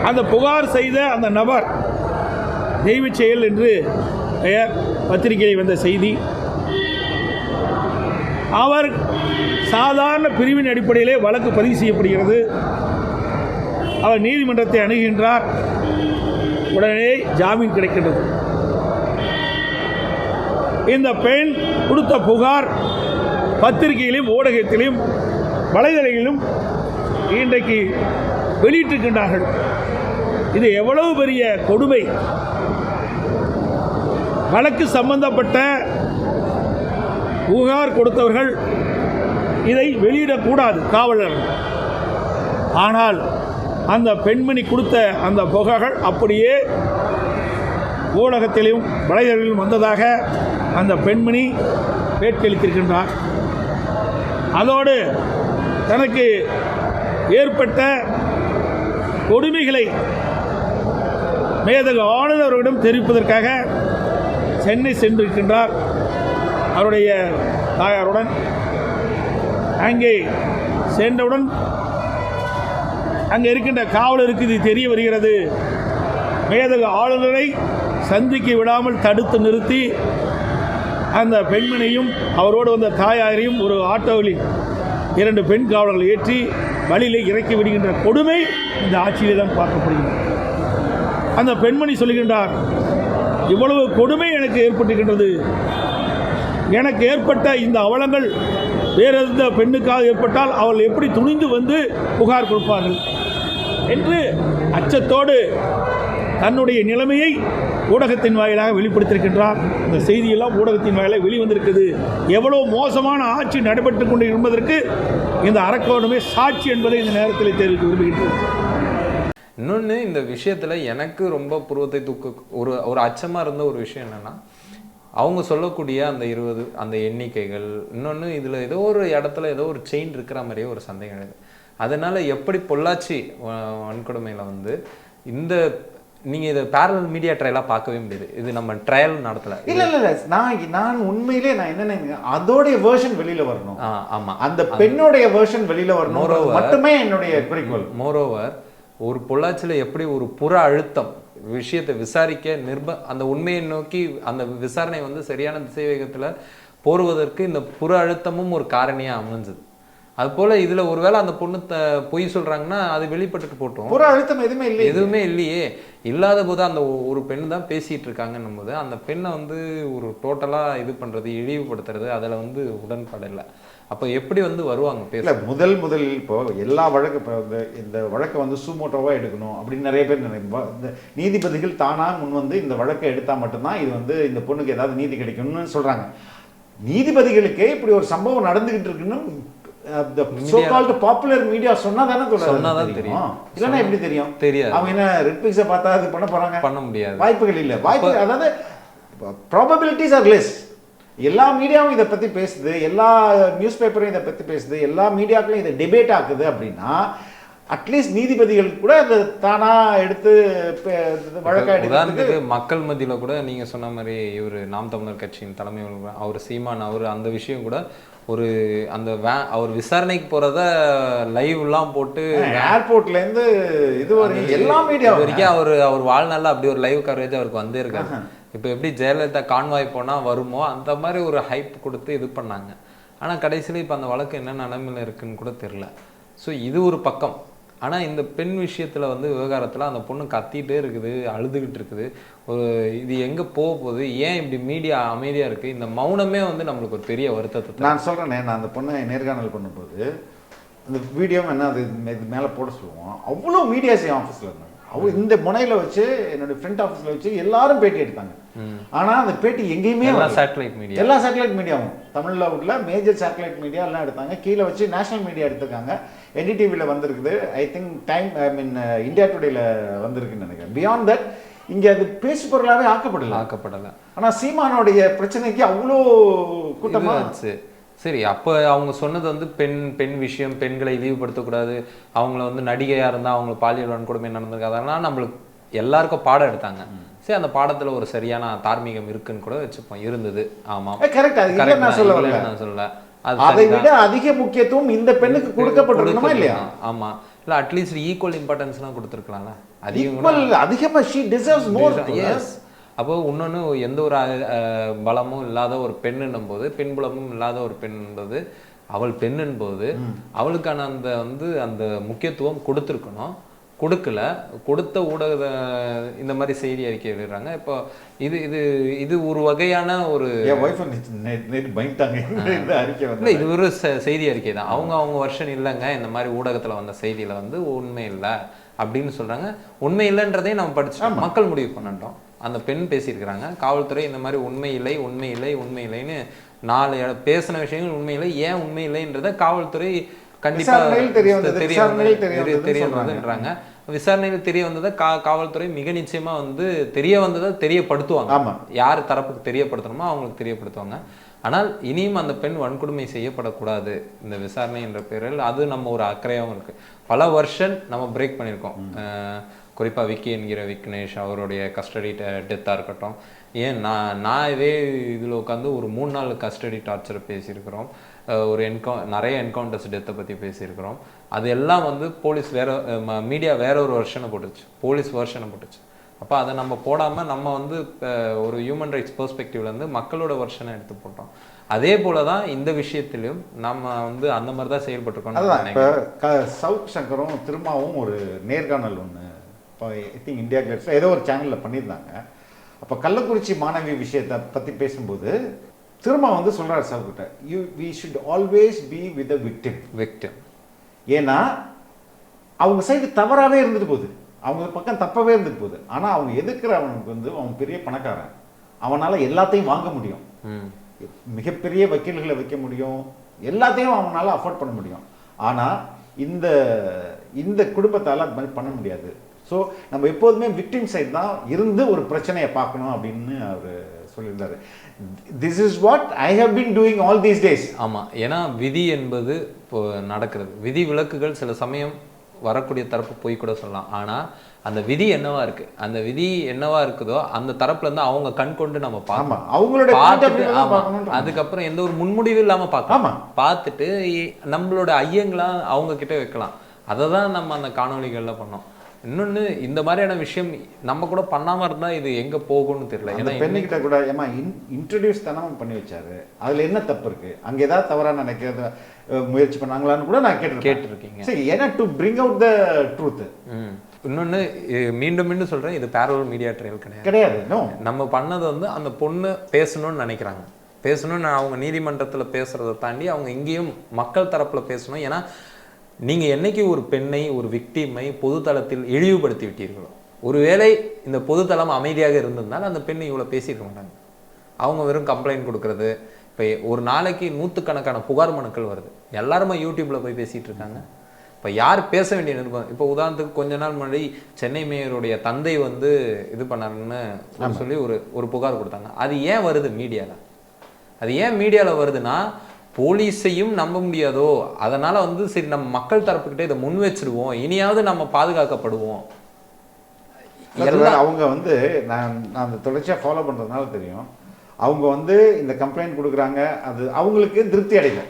அந்த புகார் செய்த அந்த நபர் தெய்வச் செயல் என்று பெயர், பத்திரிகையில் வந்த செய்தி. அவர் சாதாரண பிரிவின் அடிப்படையிலே வழக்கு பதிவு செய்யப்படுகிறது. அவர் நீதிமன்றத்தை அணுகின்றார். உடனே ஜாமீன் கிடைக்கின்றது. இந்த பெண் கொடுத்த புகார் பத்திரிகையிலும் ஊடகத்திலும் வலைதளங்களிலும் இன்றைக்கு வெளியிட்டிருக்கின்றார்கள். இது எவ்வளவு பெரிய கொடுமை! வழக்கு சம்பந்தப்பட்ட புகார் கொடுத்தவர்கள் இதை வெளியிடக்கூடாது, காவலர். ஆனால் அந்த பெண்மணி கொடுத்த அந்த புகார்கள் அப்படியே ஊடகத்திலும் வலைதளங்களிலும் வந்ததாக அந்த பெண்மணி பேட்டியளித்திருக்கின்றார். அதோடு தனக்கு ஏற்பட்ட கொடுமைகளை மேதக ஆளுநரிடம் தெரிவிப்பதற்காக சென்னை சென்றிருக்கின்றார் அவருடைய தாயாருடன். அங்கே சென்றவுடன் அங்கே இருக்கின்ற காவலருக்கு இது தெரிய வருகிறது. மேதக ஆளுநரை சந்திக்க விடாமல் தடுத்து நிறுத்தி அந்த பெண்மணியும் அவரோடு வந்த தாயாரையும் ஒரு ஆட்டோவில் 2 பெண் காவலர்கள் ஏற்றி வழியிலே இறக்கி விடுகின்ற கொடுமை இந்த ஆட்சியிலே தான் பார்க்கப்படுகிறது. அந்த பெண்மணி சொல்லுகின்றார், இவ்வளவு கொடுமை எனக்கு ஏற்பட்டிருக்கின்றது. எனக்கு ஏற்பட்ட இந்த அவலங்கள் வேறு எந்த பெண்ணுக்காக ஏற்பட்டால் அவள் எப்படி துணிந்து வந்து புகார் கொடுப்பார்கள் என்று அச்சத்தோடு தன்னுடைய நிலைமையை ஊடகத்தின் வாயிலாக வெளிப்படுத்தியிருக்கின்றார். இந்த செய்தியெல்லாம் ஊடகத்தின் வாயிலாக வெளிவந்திருக்குது. எவ்வளோ மோசமான ஆட்சி நடைபெற்று கொண்டு என்பதற்கு இந்த அரக்கோணமே சாட்சி என்பதை இந்த நேரத்தில் தெரிவிக்க விரும்புகின்றேன். இன்னொன்று, இந்த விஷயத்தில் எனக்கு ரொம்ப புருவத்தை ஒரு அச்சமாக இருந்த ஒரு விஷயம் என்னென்னா, அவங்க சொல்லக்கூடிய அந்த 20 அந்த எண்ணிக்கைகள். இன்னொன்று, இதில் ஏதோ ஒரு இடத்துல ஏதோ ஒரு செயின் இருக்கிற மாதிரியே ஒரு சந்தேகம் இருக்குது. அதனால் எப்படி பொள்ளாச்சி வன்கொடுமையில் வந்து இந்த நீங்கள் இதை பேரலல் மீடியா ட்ரையலாக பார்க்கவே முடியாது. இது நம்ம ட்ரையல் நடத்தலை. இல்லை, நான் உண்மையிலே நான் என்ன அதோடைய வேர்ஷன் வெளியில் வரணும். ஆமாம், அந்த பெண்ணுடைய வேர்ஷன் வெளியில் வரணும் மட்டுமே என்னுடைய குறிக்கோள். மோரோவர் ஒரு பொள்ளாச்சியில் எப்படி ஒரு புற அழுத்தம் விஷயத்தை விசாரிக்க அந்த உண்மையை நோக்கி அந்த விசாரணை வந்து சரியான திசை வேகத்தில் போடுவதற்கு இந்த புற அழுத்தமும் ஒரு காரணியாக அமைஞ்சது. அது போல இதுல ஒருவேளை அந்த பொண்ணு பொய் சொல்றாங்கன்னா அது வெளிப்பட்டுட்டு போட்டோம். புற அழுத்தம் எதுவுமே இல்லையே. இல்லாத போது அந்த ஒரு பெண் தான் பேசிட்டு இருக்காங்கன்னும் போது அந்த பெண்ணை வந்து ஒரு டோட்டலா இது பண்றது, இழிவுபடுத்துறது, அதுல வந்து உடன்பாடு இல்லை. அப்போ எப்படி வந்து வருவாங்க பேச? முதல் இப்போ எல்லா வழக்கு இப்போ இந்த வழக்கை வந்து சூமோட்டோவாக எடுக்கணும் அப்படின்னு நிறைய பேர் இந்த நீதிபதிகள் தானாக முன் வந்து இந்த வழக்கை எடுத்தால் மட்டும்தான் இது வந்து இந்த பொண்ணுக்கு ஏதாவது நீதி கிடைக்கும்னு சொல்கிறாங்க. நீதிபதிகளுக்கே இப்படி ஒரு சம்பவம் நடந்துகிட்டு இருக்குன்னு பாப்புலர் மீடியா சொன்னாதானே தெரியும். இல்லைன்னா எப்படி தெரியும்? தெரியாது. அவங்க என்ன ரெட் பிக்ஸை பார்த்தா அது பண்ண முடியாது. வாய்ப்புகள் இல்லை. அதாவது ப்ராபபிலிட்டிஸ் ஆர் லெஸ். எல்லா மீடியாவும் இதை பற்றி பேசுது, எல்லா நியூஸ் பேப்பரும் இதை பற்றி பேசுது, எல்லா மீடியாக்களும் இதை டிபேட் ஆக்குது அப்படின்னா அட்லீஸ்ட் நீதிபதிகள் கூட அதை தானா எடுத்து வழக்கா எடுத்து மக்கள் மத்தியில் கூட நீங்கள் சொன்ன மாதிரி இவர் நாம் தமிழர் கட்சியின் தலைமை அவர் சீமான் அவர் அந்த விஷயம் கூட ஒரு அந்த அவர் விசாரணைக்கு போகிறத லைவ்லாம் போட்டு ஏர்போர்ட்லேருந்து இது வரைக்கும் எல்லா மீடியா வரைக்கும் அவர் வாழ்நாளில் அப்படி ஒரு லைவ் கவரேஜ் அவருக்கு வந்தே இருக்காரு. இப்போ எப்படி ஜெயலலிதா கான்வாய் போனால் வருமோ அந்த மாதிரி ஒரு ஹைப் கொடுத்து இது பண்ணாங்க. ஆனால் கடைசியில் இப்போ அந்த வழக்கு என்ன நிலைமையில் இருக்குன்னு கூட தெரில. ஸோ இது ஒரு பக்கம். ஆனால் இந்த பெண் விஷயத்தில் வந்து விவகாரத்தில் அந்த பொண்ணு கத்திகிட்டே இருக்குது, அழுதுகிட்டு இருக்குது. இது எங்கே போக போகுது? ஏன் இப்படி மீடியா அமைதியாக இருக்குது? இந்த மௌனமே வந்து நம்மளுக்கு ஒரு பெரிய வருத்தத்தை. நான் சொல்கிறேனே, நான் அந்த பொண்ணை நேர்காணல் பண்ணும்போது அந்த வீடியோ என்ன அது மேலே போட சொல்லுவோம். அவ்வளோ மீடியாஸ் என் ஆஃபீஸில் இருந்தாங்க. இந்த முனையில் வச்சு என்னோட ஃப்ரெண்ட் ஆஃபீஸில் வச்சு எல்லாரும் பேட்டி எடுத்தாங்க. ஆனால் அந்த பேட்டி எங்கேயுமே எல்லா சேட்டலைட் மீடியாவும் தமிழில் உள்ள மேஜர் சேட்டலைட் மீடியா எல்லாம் எடுத்தாங்க. கீழே வச்சு நேஷனல் மீடியா எடுத்திருக்காங்க. NDTVயில் வந்திருக்குது. ஐ திங்க் இந்தியா டுடேல வந்திருக்குன்னு நினைக்கிறேன். பியாண்ட் தட் இங்கே அது பேசு பொருளாகவே ஆக்கப்படலை. ஆனால் சீமானுடைய பிரச்சனைக்கு அவ்வளோ கூட்டமாச்சு. சரி, அப்போ அவங்க சொன்னது வந்து பெண் விஷயம், பெண்களை இழிவுபடுத்தக்கூடாது, அவங்கள வந்து நடிகையாக இருந்தால் அவங்க பாலியல் வன்கொடுமை நடந்திருக்கு, அதெல்லாம் நம்மளுக்கு எல்லாருக்கும் பாடம் எடுத்தாங்க. சரி, அந்த பாடத்தில் ஒரு சரியான தார்மீகம் இருக்குன்னு கூட வச்சுப்போம். இருந்தது. ஆமாம், கரெக்ட். நான் சொல்ல அதை விட அதிக முக்கியத்துவம் இந்த பெண்ணுக்கு கொடுக்கப்பட்டிருக்குமா இல்லையா? ஆமா, இல்ல அட்லீஸ்ட் ஈக்குவல் இம்பார்ட்டன்ஸ்லாம் கொடுத்துருக்கலாம்ல. அதிகமா she deserves more. Yes. அப்போ இன்னொன்று எந்த ஒரு பலமும் இல்லாத ஒரு பெண்ணுன்னும் போது, பின்புலமும் இல்லாத ஒரு பெண் என்பது அவள் பெண்ணின் போது அவளுக்கான அந்த வந்து அந்த முக்கியத்துவம் கொடுத்துருக்கணும். கொடுக்கல. கொடுத்த ஊடக இந்த மாதிரி செய்தி அறிக்கை எழுதுறாங்க. இப்போ இது இது இது ஒரு வகையான ஒரு இல்லை, இது ஒரு செய்தி அறிக்கை தான். அவங்க வருஷன் இல்லைங்க, இந்த மாதிரி ஊடகத்தில் வந்த செய்தியில் வந்து உண்மை இல்லை அப்படின்னு சொல்கிறாங்க. உண்மை இல்லைன்றதையும் நம்ம படிச்சுட்டோம், மக்கள் முடிவு பண்ணிட்டோம். அந்த பெண் பேசியிருக்கிறாங்க, காவல்துறை இந்த மாதிரி உண்மை இல்லைன்னு 4 பேசின விஷயங்கள் உண்மை இல்லை. ஏன் உண்மை இல்லைன்றத காவல்துறை கண்டிப்பாக தெரியன்றாங்க. விசாரணையில் தெரிய வந்ததை காவல்துறை மிக நிச்சயமா வந்து தெரிய வந்ததை தெரியப்படுத்துவாங்க. யார் தரப்புக்கு தெரியப்படுத்தணுமோ அவங்களுக்கு தெரியப்படுத்துவாங்க. ஆனால் இனியும் அந்த பெண் வன்கொடுமை செய்யப்படக்கூடாது இந்த விசாரணை என்ற பேரில். அது நம்ம ஒரு அக்கறையாகவும் இருக்கு. பல வருஷம் நம்ம பிரேக் பண்ணியிருக்கோம். குறிப்பாக விக்கி என்கிற விக்னேஷ் அவருடைய கஸ்டடி டெத்தாக இருக்கட்டும். ஏன் நான் இதே இதில் உட்காந்து ஒரு 3 நாள் கஸ்டடி டார்ச்சரை பேசியிருக்கிறோம். ஒரு நிறைய என்கவுண்டர்ஸ் டெத்தை பற்றி பேசியிருக்கிறோம். அது எல்லாம் வந்து போலீஸ் மீடியா வேற ஒரு வெர்ஷனை போட்டுச்சு, போலீஸ் வெர்ஷனை போட்டுச்சு. அப்போ அதை நம்ம போடாமல் நம்ம வந்து ஒரு ஹியூமன் ரைட்ஸ் பெர்ஸ்பெக்டிவ்லேருந்து மக்களோட வெர்ஷனை எடுத்து போட்டோம். அதே போல தான் இந்த விஷயத்திலையும் நம்ம வந்து அந்த மாதிரி தான் செயல்பட்டுருக்கோம். இப்போ சவுத் சங்கரும் திரும்பவும் ஒரு நேர்காணல் ஒன்று இப்போ ஐ திங்க் இந்தியா கேட்ஸ் ஏதோ ஒரு சேனலில் பண்ணியிருந்தாங்க. அப்போ கள்ளக்குறிச்சி மாணவி விஷயத்தை பற்றி பேசும்போது திரும்ப வந்து சொல்கிறார் சார்கிட்ட, we should always be with a victim. ஏன்னா அவங்க சைடு தவறாகவே இருந்துட்டு போகுது, அவங்க பக்கம் தப்பாகவே இருந்துட்டு போகுது. ஆனால் அவங்க எதிர்க்கிறவனுக்கு வந்து அவன் பெரிய பணக்காரன், அவனால் எல்லாத்தையும் வாங்க முடியும், மிகப்பெரிய வக்கீல்களை வைக்க முடியும், எல்லாத்தையும் அவனால் அஃபோர்ட் பண்ண முடியும். ஆனால் இந்த குடும்பத்தால் அது மாதிரி பண்ண முடியாது. ஸோ நம்ம எப்போதுமே விக்டிம் சைடு தான் இருந்து ஒரு பிரச்சனையை பார்க்கணும் அப்படின்னு அவர் சொல்லியிருந்தாரு. This is what I have been doing all these days. ஆமாம், ஏன்னா விதி என்பது இப்போ நடக்கிறது. விதி விலக்குகள் சில சமயம் வரக்கூடிய தரப்பு போய் கூட சொல்லலாம். ஆனால் அந்த விதி என்னவா இருக்கு, அந்த விதி என்னவா இருக்குதோ அந்த தரப்புல இருந்து அவங்க கண் கொண்டு நம்ம பார்க்கணும். அவங்களோட அதுக்கப்புறம் எந்த ஒரு முன்முடிவு இல்லாமல் பார்க்கலாம். பார்த்துட்டு நம்மளோட ஐயங்களா அவங்க கிட்ட வைக்கலாம். அதை தான் நம்ம அந்த காணொலிகளில் பண்ணோம். இன்னொன்னு இந்த மாதிரியான விஷயம் நம்ம கூட பண்ணாம இருந்தா இது எங்க போகும்னு தெரியல. அந்த பெண்ணுகிட்ட கூட ஏமா இன்ட்ரடியூஸ் தானே பண்ணி வச்சாரு, அதுல என்ன தப்பு இருக்கு, அங்க ஏதாவது தவறா நினைக்கிறது முயற்சி பண்ணாங்களான்னு கூட நான் கேட்டிருக்கீங்க. சரி, ஏன்னா to bring out the truth. இன்னொன்னு மீண்டும் மீண்டும் சொல்றேன், இது பேரலல் மீடியா ட்ரையல் கிடையாது. நம்ம பண்ணது வந்து அந்த பொண்ணு பேசணும்னு நினைக்கிறாங்க, பேசணும்னு அவங்க நீதிமன்றத்துல பேசுறதை தாண்டி அவங்க இங்கேயும் மக்கள் தரப்புல பேசணும். ஏன்னா நீங்க என்னைக்கு ஒரு பெண்ணை, ஒரு விக்டிமை பொதுத்தளத்தில் இழிவுபடுத்தி விட்டீர்களோ, ஒருவேளை இந்த பொதுத்தளம் அமைதியாக இருந்திருந்தால் அந்த பெண்ணை இவ்வளவு பேசியிருக்க மாட்டாங்க. அவங்க வெறும் கம்ப்ளைண்ட் கொடுக்கறது, இப்போ ஒரு நாளைக்கு நூற்றுக்கணக்கான புகார் மனுக்கள் வருது, எல்லாருமே யூடியூப்ல போய் பேசிட்டு இருக்காங்க. இப்போ யார் பேச வேண்டிய நிருபம்? இப்போ உதாரணத்துக்கு கொஞ்ச நாள் முன்னாடி சென்னை மேயருடைய தந்தை வந்து இது பண்ணாருன்னு சொல்லி ஒரு புகார் கொடுத்தாங்க. அது ஏன் வருது மீடியாவில்? அது ஏன் மீடியாவில் வருதுன்னா, போலீஸையும் நம்ப முடியாதோ, அதனால வந்து சரி நம்ம மக்கள் தரப்புக்கிட்டே இதை முன் வச்சிருவோம், இனியாவது நம்ம பாதுகாக்கப்படுவோம். அவங்க வந்து நான் அந்த தொடர்ச்சியாக ஃபாலோ பண்ணுறதுனால தெரியும், அவங்க வந்து இந்த கம்ப்ளைண்ட் கொடுக்குறாங்க, அது அவங்களுக்கு திருப்தி அடையல.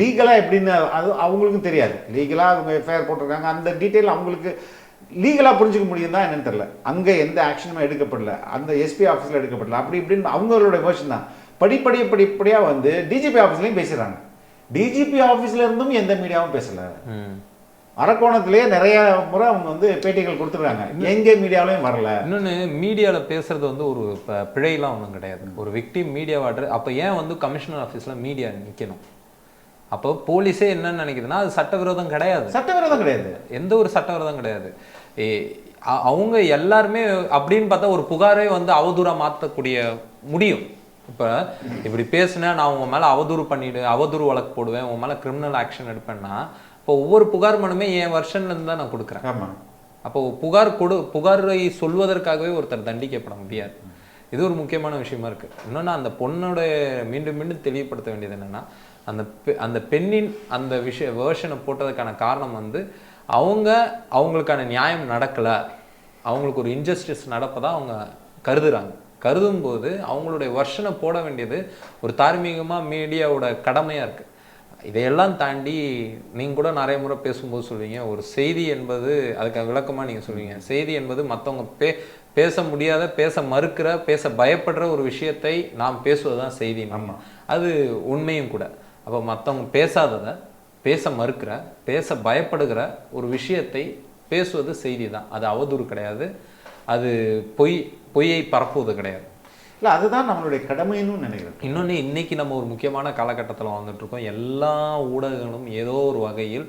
லீகலாக எப்படின்னு அது அவங்களுக்கும் தெரியாது. லீகலாக அவங்க எஃப்ஐஆர் போட்டிருக்காங்க, அந்த டீட்டெயில் அவங்களுக்கு லீகலாக புரிஞ்சுக்க முடியும் தான் என்னன்னு தெரியல. அங்கே எந்த ஆக்ஷனுமே எடுக்கப்படல, அந்த எஸ்பி ஆஃபீஸில் எடுக்கப்படல, அப்படி இப்படின்னு அவங்களோட வேர்ஷன் தான். படிப்படியாக வந்து டிஜிபி ஆஃபீஸ்லையும் பேசுகிறாங்க. டிஜிபி ஆஃபீஸ்ல இருந்தும் எந்த மீடியாவும் பேசலை. அரக்கோணத்திலேயே நிறைய முறை அவங்க வந்து பேட்டிகள் கொடுத்துருக்காங்க, எங்கே மீடியாவிலையும் வரல. இன்னொன்று, மீடியாவில் பேசுறது வந்து ஒரு பிழையெல்லாம் ஒன்றும் கிடையாது. ஒரு விக்டிம் மீடியா வாட்டர், அப்போ ஏன் வந்து கமிஷனர் ஆஃபீஸில் மீடியா நிற்கணும்? அப்போ போலீஸே என்னன்னு நினைக்குதுன்னா அது சட்டவிரோதம் கிடையாது. சட்டவிரோதம் கிடையாது, எந்த ஒரு சட்டவிரோதம் கிடையாது. அவங்க எல்லாருமே அப்படின்னு பார்த்தா ஒரு புகாரை வந்து அவதூறாக மாற்றக்கூடிய முடியும். இப்போ இப்படி பேசுனா நான் உங்க மேலே அவதூறு வழக்கு போடுவேன், உங்க மேலே கிரிமினல் ஆக்ஷன் எடுப்பேன்னா, இப்போ ஒவ்வொரு புகார் மனுமே என் வருஷன்லேருந்து தான் நான் கொடுக்குறேன். அப்போ புகாரை சொல்வதற்காகவே ஒருத்தர் தண்டிக்கப்பட முடியாது. இது ஒரு முக்கியமான விஷயமா இருக்கு. இன்னொன்று, அந்த பொண்ணோட மீண்டும் மீண்டும் தெளிவுபடுத்த வேண்டியது என்னன்னா, அந்த பெண்ணின் அந்த வேர்ஷனை போட்டதுக்கான காரணம் வந்து அவங்களுக்கான நியாயம் நடக்கலை, அவங்களுக்கு ஒரு இன்ஜஸ்டிஸ் நடப்பதா அவங்க கருதும் போது அவங்களுடைய வருஷனை போட வேண்டியது ஒரு தார்மீகமாக மீடியாவோட கடமையாக இருக்குது. இதையெல்லாம் தாண்டி நீங்கள் கூட நிறைய முறை பேசும்போது சொல்லுவீங்க, ஒரு செய்தி என்பது, அதுக்கு விளக்கமாக நீங்கள் சொல்லுவீங்க, செய்தி என்பது மற்றவங்க பேச முடியாத, பேச மறுக்கிற, பேச பயப்படுற ஒரு விஷயத்தை நாம் பேசுவது தான் செய்தி. அது உண்மையும் கூட. அப்போ மற்றவங்க பேசாததை, பேச மறுக்கிற, பேச பயப்படுகிற ஒரு விஷயத்தை பேசுவது செய்தி தான். அது அவதூறு கிடையாது, அது பொய்யை பரப்புவது கிடையாது. இல்லை, அதுதான் நம்மளுடைய கடமைன்னு நினைக்கிறேன். இன்னொன்று, இன்னைக்கு நம்ம ஒரு முக்கியமான காலகட்டத்தில் வந்துட்டு இருக்கோம். எல்லா ஊடகங்களும் ஏதோ ஒரு வகையில்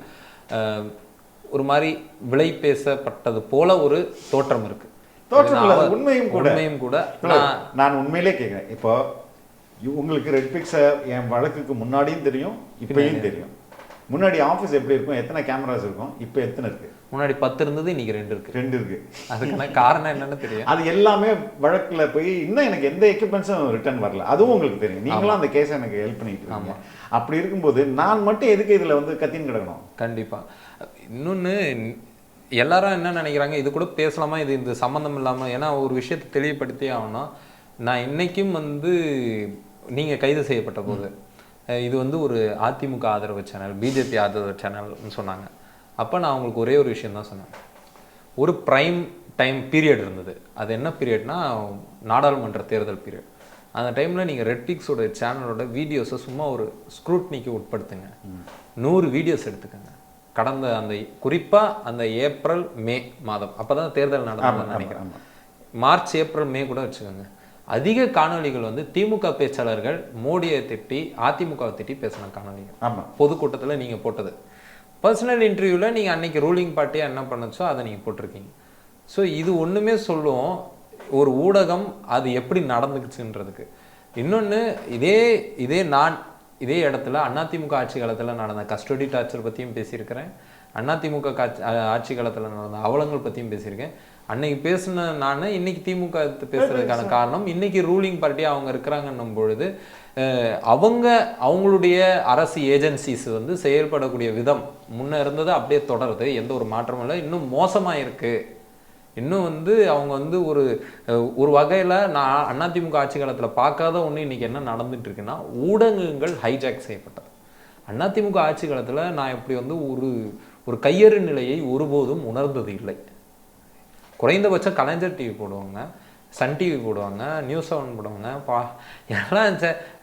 ஒரு மாதிரி விலை பேசப்பட்டது போல ஒரு தோற்றம் இருக்கு. உண்மையும் கூட. நான் உண்மையிலே கேட்குறேன், இப்போ உங்களுக்கு ரெட்பிக்ஸை என் வழக்குக்கு முன்னாடியும் தெரியும், இப்பயும் தெரியும். முன்னாடி ஆஃபீஸ் எப்படி இருக்கும், எத்தனை கேமராஸ் இருக்கும், இப்போ எத்தனை இருக்கு? முன்னாடி 10 இருந்தது, இன்னைக்கு 2 இருக்கு. அதுக்கான காரணம் என்னன்னு தெரியும். அது எல்லாமே வழக்குல போய் இன்னும் எனக்கு எந்த எக்யூப்மெண்ட்ஸும் ரிட்டர்ன் வரல, அதுவும் உங்களுக்கு தெரியும். நீங்களும் அந்த கேஸை எனக்கு ஹெல்ப் பண்ணிட்டு இருக்கீங்க. அப்படி இருக்கும்போது நான் மட்டும் எதுக்கு இதுல வந்து கத்தின்னு கிடக்கணும்? கண்டிப்பா. இன்னொன்னு, எல்லாரும் என்ன நினைக்கிறாங்க, இது கூட பேசலாமா, இது இந்த சம்மந்தம் இல்லாமல், ஏன்னா ஒரு விஷயத்தை தெளிவுபடுத்தி ஆகணும். நான் இன்னைக்கும் வந்து நீங்கள் கைது செய்யப்பட்ட போது இது வந்து ஒரு அதிமுக ஆதரவு சேனல், பிஜேபி ஆதரவு சேனல்னு சொன்னாங்க. அப்போ நான் அவங்களுக்கு ஒரே ஒரு விஷயம் தான் சொன்னேன். ஒரு ப்ரைம் டைம் பீரியட் இருந்தது. அது என்ன பீரியட்னா, நாடாளுமன்ற தேர்தல் பீரியட். அந்த டைமில் நீங்கள் ரெட்பிக்ஸோட சேனலோட வீடியோஸை சும்மா ஒரு ஸ்க்ரூட்னிக்கு உட்படுத்துங்க. 100 வீடியோஸ் எடுத்துக்கோங்க. கடந்த அந்த குறிப்பாக அந்த ஏப்ரல் மே மாதம், அப்போ தான் தேர்தல் நடந்ததுன்னு நினைக்கிறேன். மார்ச் ஏப்ரல் மே கூட வச்சுக்கோங்க. அதிக காணொலிகள் வந்து திமுக பேச்சாளர்கள் மோடியை திட்டி, அதிமுகவை திட்டி பேசின காணொலிகள். பொதுக்கூட்டத்தில் நீங்கள் போட்டது. பர்சனல் இன்டர்வியூவில் நீங்கள் அன்னைக்கு ரூலிங் பார்ட்டியாக என்ன பண்ணுச்சோ அதை நீங்கள் போட்டிருக்கீங்க. ஸோ இது ஒன்றுமே சொல்லுவோம் ஒரு ஊடகம் அது எப்படி நடந்துக்குச்சுன்றதுக்கு. இன்னொன்று, இதே இடத்துல அதிமுக ஆட்சி காலத்தில் நடந்த கஸ்டடி டார்ச்சர் பற்றியும் பேசியிருக்கிறேன். அதிமுக ஆட்சி காலத்தில் நடந்த அவலங்கள் பற்றியும் பேசியிருக்கேன். அன்னைக்கு பேசின நான் இன்னைக்கு திமுக பேசுறதுக்கான காரணம், இன்னைக்கு ரூலிங் பார்ட்டி அவங்க இருக்கிறாங்கன்னும் பொழுது அவங்களுடைய அரசு ஏஜென்சிஸ் வந்து செயல்படக்கூடிய விதம் முன்ன இருந்தது அப்படியே தொடருது, எந்த ஒரு மாற்றமும் இல்லை. இன்னும் மோசமாக இருக்கு. இன்னும் வந்து அவங்க வந்து ஒரு வகையில் நான் அதிமுக ஆட்சி காலத்தில் பார்க்காத ஒன்று இன்னைக்கு என்ன நடந்துட்டு இருக்குன்னா, ஊடகங்கள் ஹைஜாக் செய்யப்பட்டது. அதிமுக ஆட்சி காலத்தில் நான் இப்படி வந்து ஒரு கையறு நிலையை ஒருபோதும் உணர்ந்தது இல்லை. குறைந்தபட்சம் கலைஞர் டிவி போடுவாங்க, சன் டிவி போடுவாங்க, நியூஸ் 7 போடுவாங்க, எல்லாம்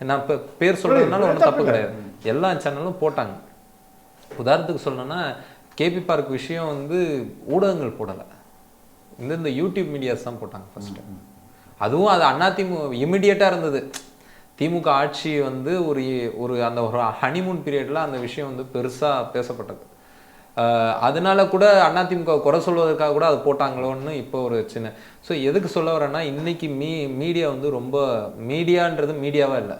நான் இப்போ பேர் சொல்கிறதுனால ஒன்றும் தப்பு கிடையாது, எல்லா சேனலும் போட்டாங்க. உதாரணத்துக்கு சொல்லணும்னா கேபி பார்க் விஷயம் வந்து ஊடகங்கள் போடலை, இந்த யூடியூப் மீடியாஸ் தான் போட்டாங்க ஃபர்ஸ்ட். அதுவும் அது அதிமுக இமிடியேட்டாக இருந்தது. திமுக ஆட்சி வந்து ஒரு அந்த ஒரு ஹனிமூன் பீரியடில் அந்த விஷயம் வந்து பெருசாக பேசப்பட்டது. அதனால கூட அதிமுக குறை சொல்வதற்காக கூட அது போட்டாங்களோன்னு இப்போ ஒரு சின்ன. ஸோ எதுக்கு சொல்ல வரேன்னா, இன்னைக்கு மீடியா வந்து ரொம்ப மீடியான்றது மீடியாவாக இல்லை,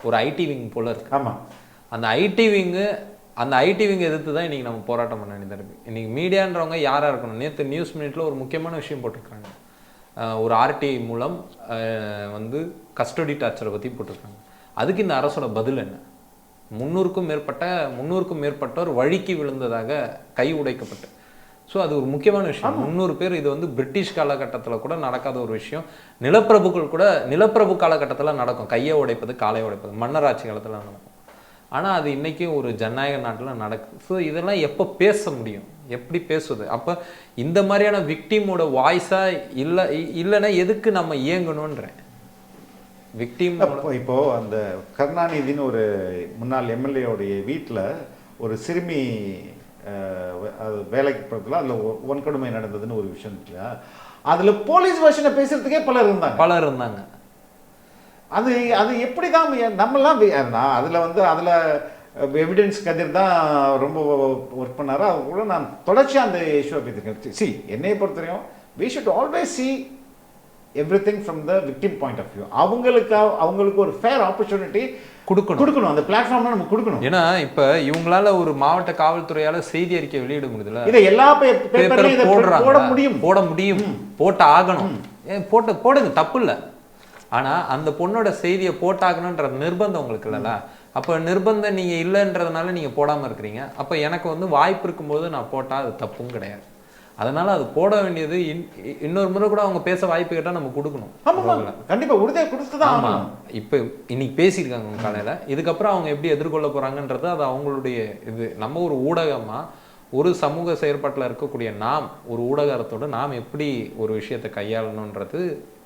ஒரு ஐடி விங் போல இருக்கு. ஆமாம், அந்த ஐடி விங் எதிர்த்து தான் இன்றைக்கி நம்ம போராட்டம் பண்ண வேண்டியதாக இருக்குது. இன்றைக்கி மீடியான்றவங்க யாராக இருக்கணும்? நேற்று நியூஸ் மினிட்ல ஒரு முக்கியமான விஷயம் போட்டிருக்காங்க. ஒரு ஆர்டிஐ மூலம் வந்து கஸ்டடி டார்ச்சரை பற்றி போட்டிருக்காங்க. அதுக்கு இந்த அரசோட பதில் என்ன? 300க்கும் மேற்பட்டோர் வழிக்கு விழுந்ததாக கை உடைக்கப்பட்டு. ஸோ அது ஒரு முக்கியமான விஷயம். 300 பேர். இது வந்து பிரிட்டிஷ் காலகட்டத்தில் கூட நடக்காத ஒரு விஷயம். நிலப்பிரபு காலகட்டத்தில் நடக்கும், கையை உடைப்பது, காலை உடைப்பது, மன்னராட்சி காலத்தில் நடக்கும். ஆனால் அது இன்றைக்கும் ஒரு ஜனநாயக நாட்டில் நடக்குது. ஸோ இதெல்லாம் எப்போ பேச முடியும், எப்படி பேசுவது? அப்போ இந்த மாதிரியான விக்டிமோட வாய்ஸாக இல்லைன்னா எதுக்கு நம்ம இயங்கணுன்றேன். விக்டிம் இப்போ அந்த கருணாநிதினு ஒரு முன்னாள் எம்எல்ஏவுடைய வீட்டில் ஒரு சிறுமி வேலைக்கு போகிறதுல அதில் வன்கொடுமை நடந்ததுன்னு ஒரு விஷயம் இருக்குல்ல, அதில் போலீஸ் வெர்ஷனை பேசுறதுக்கே பலர் இருந்தாங்க. அது அது எப்படி தான் நம்மளாம் அதில் வந்து அதில் எவிடன்ஸ் கதிர் தான் ரொம்ப ஒர்க் பண்ணாரோ, அது கூட நான் தொடர்ச்சியாக அந்த இஷ்யூவை பேசியிருக்கேன். என்னையை பொறுத்தவரையும் we should always see everything from the victim point of view. அவங்களுக்கு ஒரு ஃபேர் ஆப்பர்ச்சுனிட்டி கொடுக்கணும், அந்த பிளாட்ஃபார்ம்ல நம்ம கொடுக்கணும். ஏன்னா இப்ப இவங்களால ஒரு மாவட்ட காவல்துறையால செய்தி அறிக்கை வெளியிட முடியல, இதை எல்லா பேப்பர்லயும் போட முடியும், போட்டு ஆகணும். போடுங்க, தப்பு இல்லை. ஆனா அந்த பொண்ணோட செய்தியை போட்டாகணுன்ற நிர்பந்தம் உங்களுக்கு இல்லைல்ல. அப்போ நிர்பந்தம் நீங்க இல்லைன்றதுனால நீங்க போடாம இருக்கிறீங்க. அப்ப எனக்கு வந்து வாய்ப்பு இருக்கும்போது நான் போட்டா அது தப்பும் கிடையாது. அதனால அது போட வேண்டியது இன்னொரு முறை கூட அவங்க பேச வாய்ப்பு கேட்டா நம்ம கொடுக்கணும். கண்டிப்பா உறுதியை கொடுத்துதான். ஆமா, இப்ப இன்னைக்கு பேசியிருக்காங்க காலையில. இதுக்கப்புறம் அவங்க எப்படி எதிர்கொள்ள போறாங்கன்றது அது அவங்களுடைய இது. நம்ம ஒரு ஊடகமா, ஒரு சமூக செயற்பாட்டில் இருக்கக்கூடிய நாம், ஒரு ஊடகத்தோடு நாம் எப்படி ஒரு விஷயத்தை கையாளணுன்றது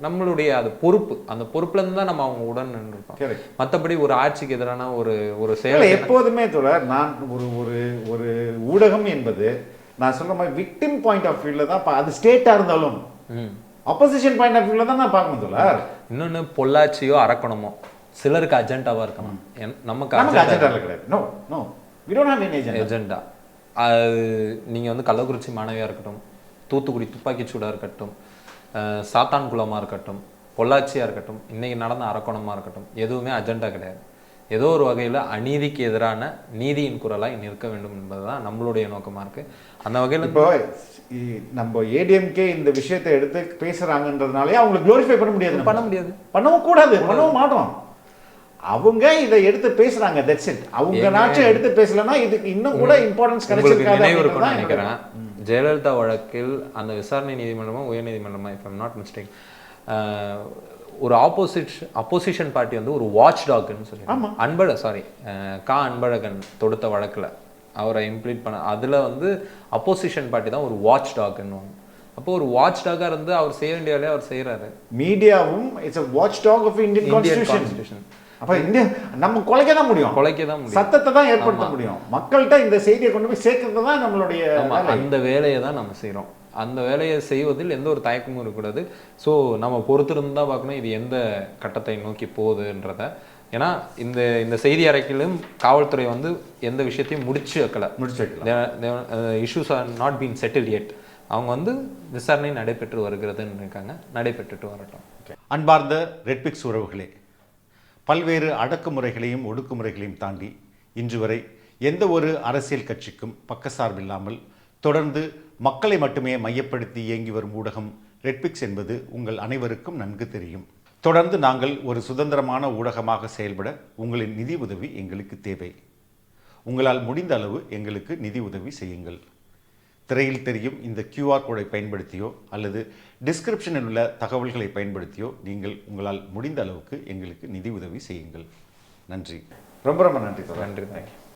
நம்மளுடைய அது பொறுப்பு. அந்த பொறுப்புல இருந்து தான் நம்ம அவங்க உடன் நின்றுருக்கோம். மற்றபடி ஒரு ஆட்சிக்கு எதிரான ஒரு செயலை எப்போதுமே தொடர் நான் ஒரு ஊடகம் என்பது நான் சொல்ற மாதிரி விக்டிம் பாயிண்ட் ஆஃப் வியூல தான், அது ஸ்டேட்டா இருந்தாலும் அப்போசிஷன் பாயிண்ட் ஆஃப் வியூல தான் நான் பார்க்கணும் தோழர். இன்னொன்னு பொள்ளாச்சியோ அரக்கணமோ சிலருக்கு அஜெண்டாவா இருக்கலாம், நமக்கு அஜெண்டா கிடையாது. No no we don't have any agenda. அது நீங்கள் வந்து கள்ளக்குறிச்சி மாணவியாக இருக்கட்டும், தூத்துக்குடி துப்பாக்கிச்சூடாக இருக்கட்டும், சாத்தான்குளமாக இருக்கட்டும், பொள்ளாச்சியாக இருக்கட்டும், இன்றைக்கி நடந்த அரக்கோணமாக இருக்கட்டும், எதுவுமே அஜெண்டா கிடையாது. ஏதோ ஒரு வகையில் அநீதிக்கு எதிரான நீதியின் குரலாக நிற்க வேண்டும் என்பது தான் நம்மளுடைய நோக்கமாக இருக்குது. அந்த வகையில் இப்போ நம்ம ஏடிஎம்கே இந்த விஷயத்தை எடுத்து பேசுகிறாங்கன்றதுனாலே அவங்களை க்ளோரிஃபை பண்ண முடியாது, பண்ணவும் கூடாது, பண்ணவும் மாட்டோம். அவங்க இதை எடுத்து பேசுறாங்க, தட்ஸ் இட். அவங்க நாட்டை எடுத்து பேசலன்னா இதுக்கு இன்னும் கூட இம்பார்ட்டன்ஸ் கிடைச்சிருக்காது நினைக்கிறேன். ஜெயலலிதா வழக்கில் அந்த விசாரணை நீதிமன்றமா உயர்நீதிமன்றமா, இஃப் ஐம் நாட் மிஸ்டேக், ஒரு அப்போசிஷன் பார்ட்டி வந்து ஒரு வாட்ச் டாக்னு சொல்லி அன்பழகன் தொடுத்த வழக்கில் அவரை இம்ப்ளீட் பண்ண, அதில் வந்து அப்போசிஷன் பார்ட்டி தான் ஒரு வாட்ச் டாக்னு. அப்போ ஒரு வாட்ச் டாகா இருந்து அவர் செய்ய வேண்டிய வேலையை அவர் செய்யறாரு. மீடியாவும் it's a watchdog of Indian Constitution. அப்ப நம்ம குலைக்க தான் முடியும், சத்தத்தை தான் ஏற்படுத்த முடியும், மக்கள்கிட்ட இந்த செய்தியை கொண்டு போய் சேர்க்கறது தான் நம்மளுடைய அந்த வேலையை தான் நம்ம செய்யறோம். அந்த வேலையை செய்வதில் எந்த ஒரு தயக்கமும் இருக்கக்கூடாது. ஸோ நம்ம பொறுத்திருந்து தான் பார்க்கணும் இது எந்த கட்டத்தை நோக்கி போகுதுன்றத. ஏன்னா இந்த செய்தி அறிக்கையிலும் காவல்துறை வந்து எந்த விஷயத்தையும் முடிச்சு வைக்கல. Issues are not been settle yet. அவங்க வந்து விசாரணை நடைபெற்று வருகிறதுன்னு இருக்காங்க, நடைபெற்றுட்டு வரட்டும். அன்பார்ந்த ரெட்பிக்ஸ் உறவுகளே, பல்வேறு அடக்குமுறைகளையும் ஒடுக்குமுறைகளையும் தாண்டி இன்று வரை எந்த ஒரு அரசியல் கட்சிக்கும் பக்கசார்பில்லாமல் தொடர்ந்து மக்களை மட்டுமே மையப்படுத்தி இயங்கி வரும் ஊடகம் ரெட்பிக்ஸ் என்பது உங்கள் அனைவருக்கும் நன்கு தெரியும். தொடர்ந்து நாங்கள் ஒரு சுதந்திரமான ஊடகமாக செயல்பட உங்களின் நிதி உதவி எங்களுக்கு தேவை. உங்களால் முடிந்த அளவு எங்களுக்கு நிதி உதவி செய்யுங்கள். திரையில் தெரியும் இந்த QR கோடை பயன்படுத்தியோ அல்லது டிஸ்கிரிப்ஷனில் உள்ள தகவல்களை பயன்படுத்தியோ நீங்கள் உங்களால் முடிந்த அளவுக்கு எங்களுக்கு நிதி உதவி செய்யுங்கள். நன்றி, ரொம்ப ரொம்ப நன்றி. நன்றி, தேங்க்யூ.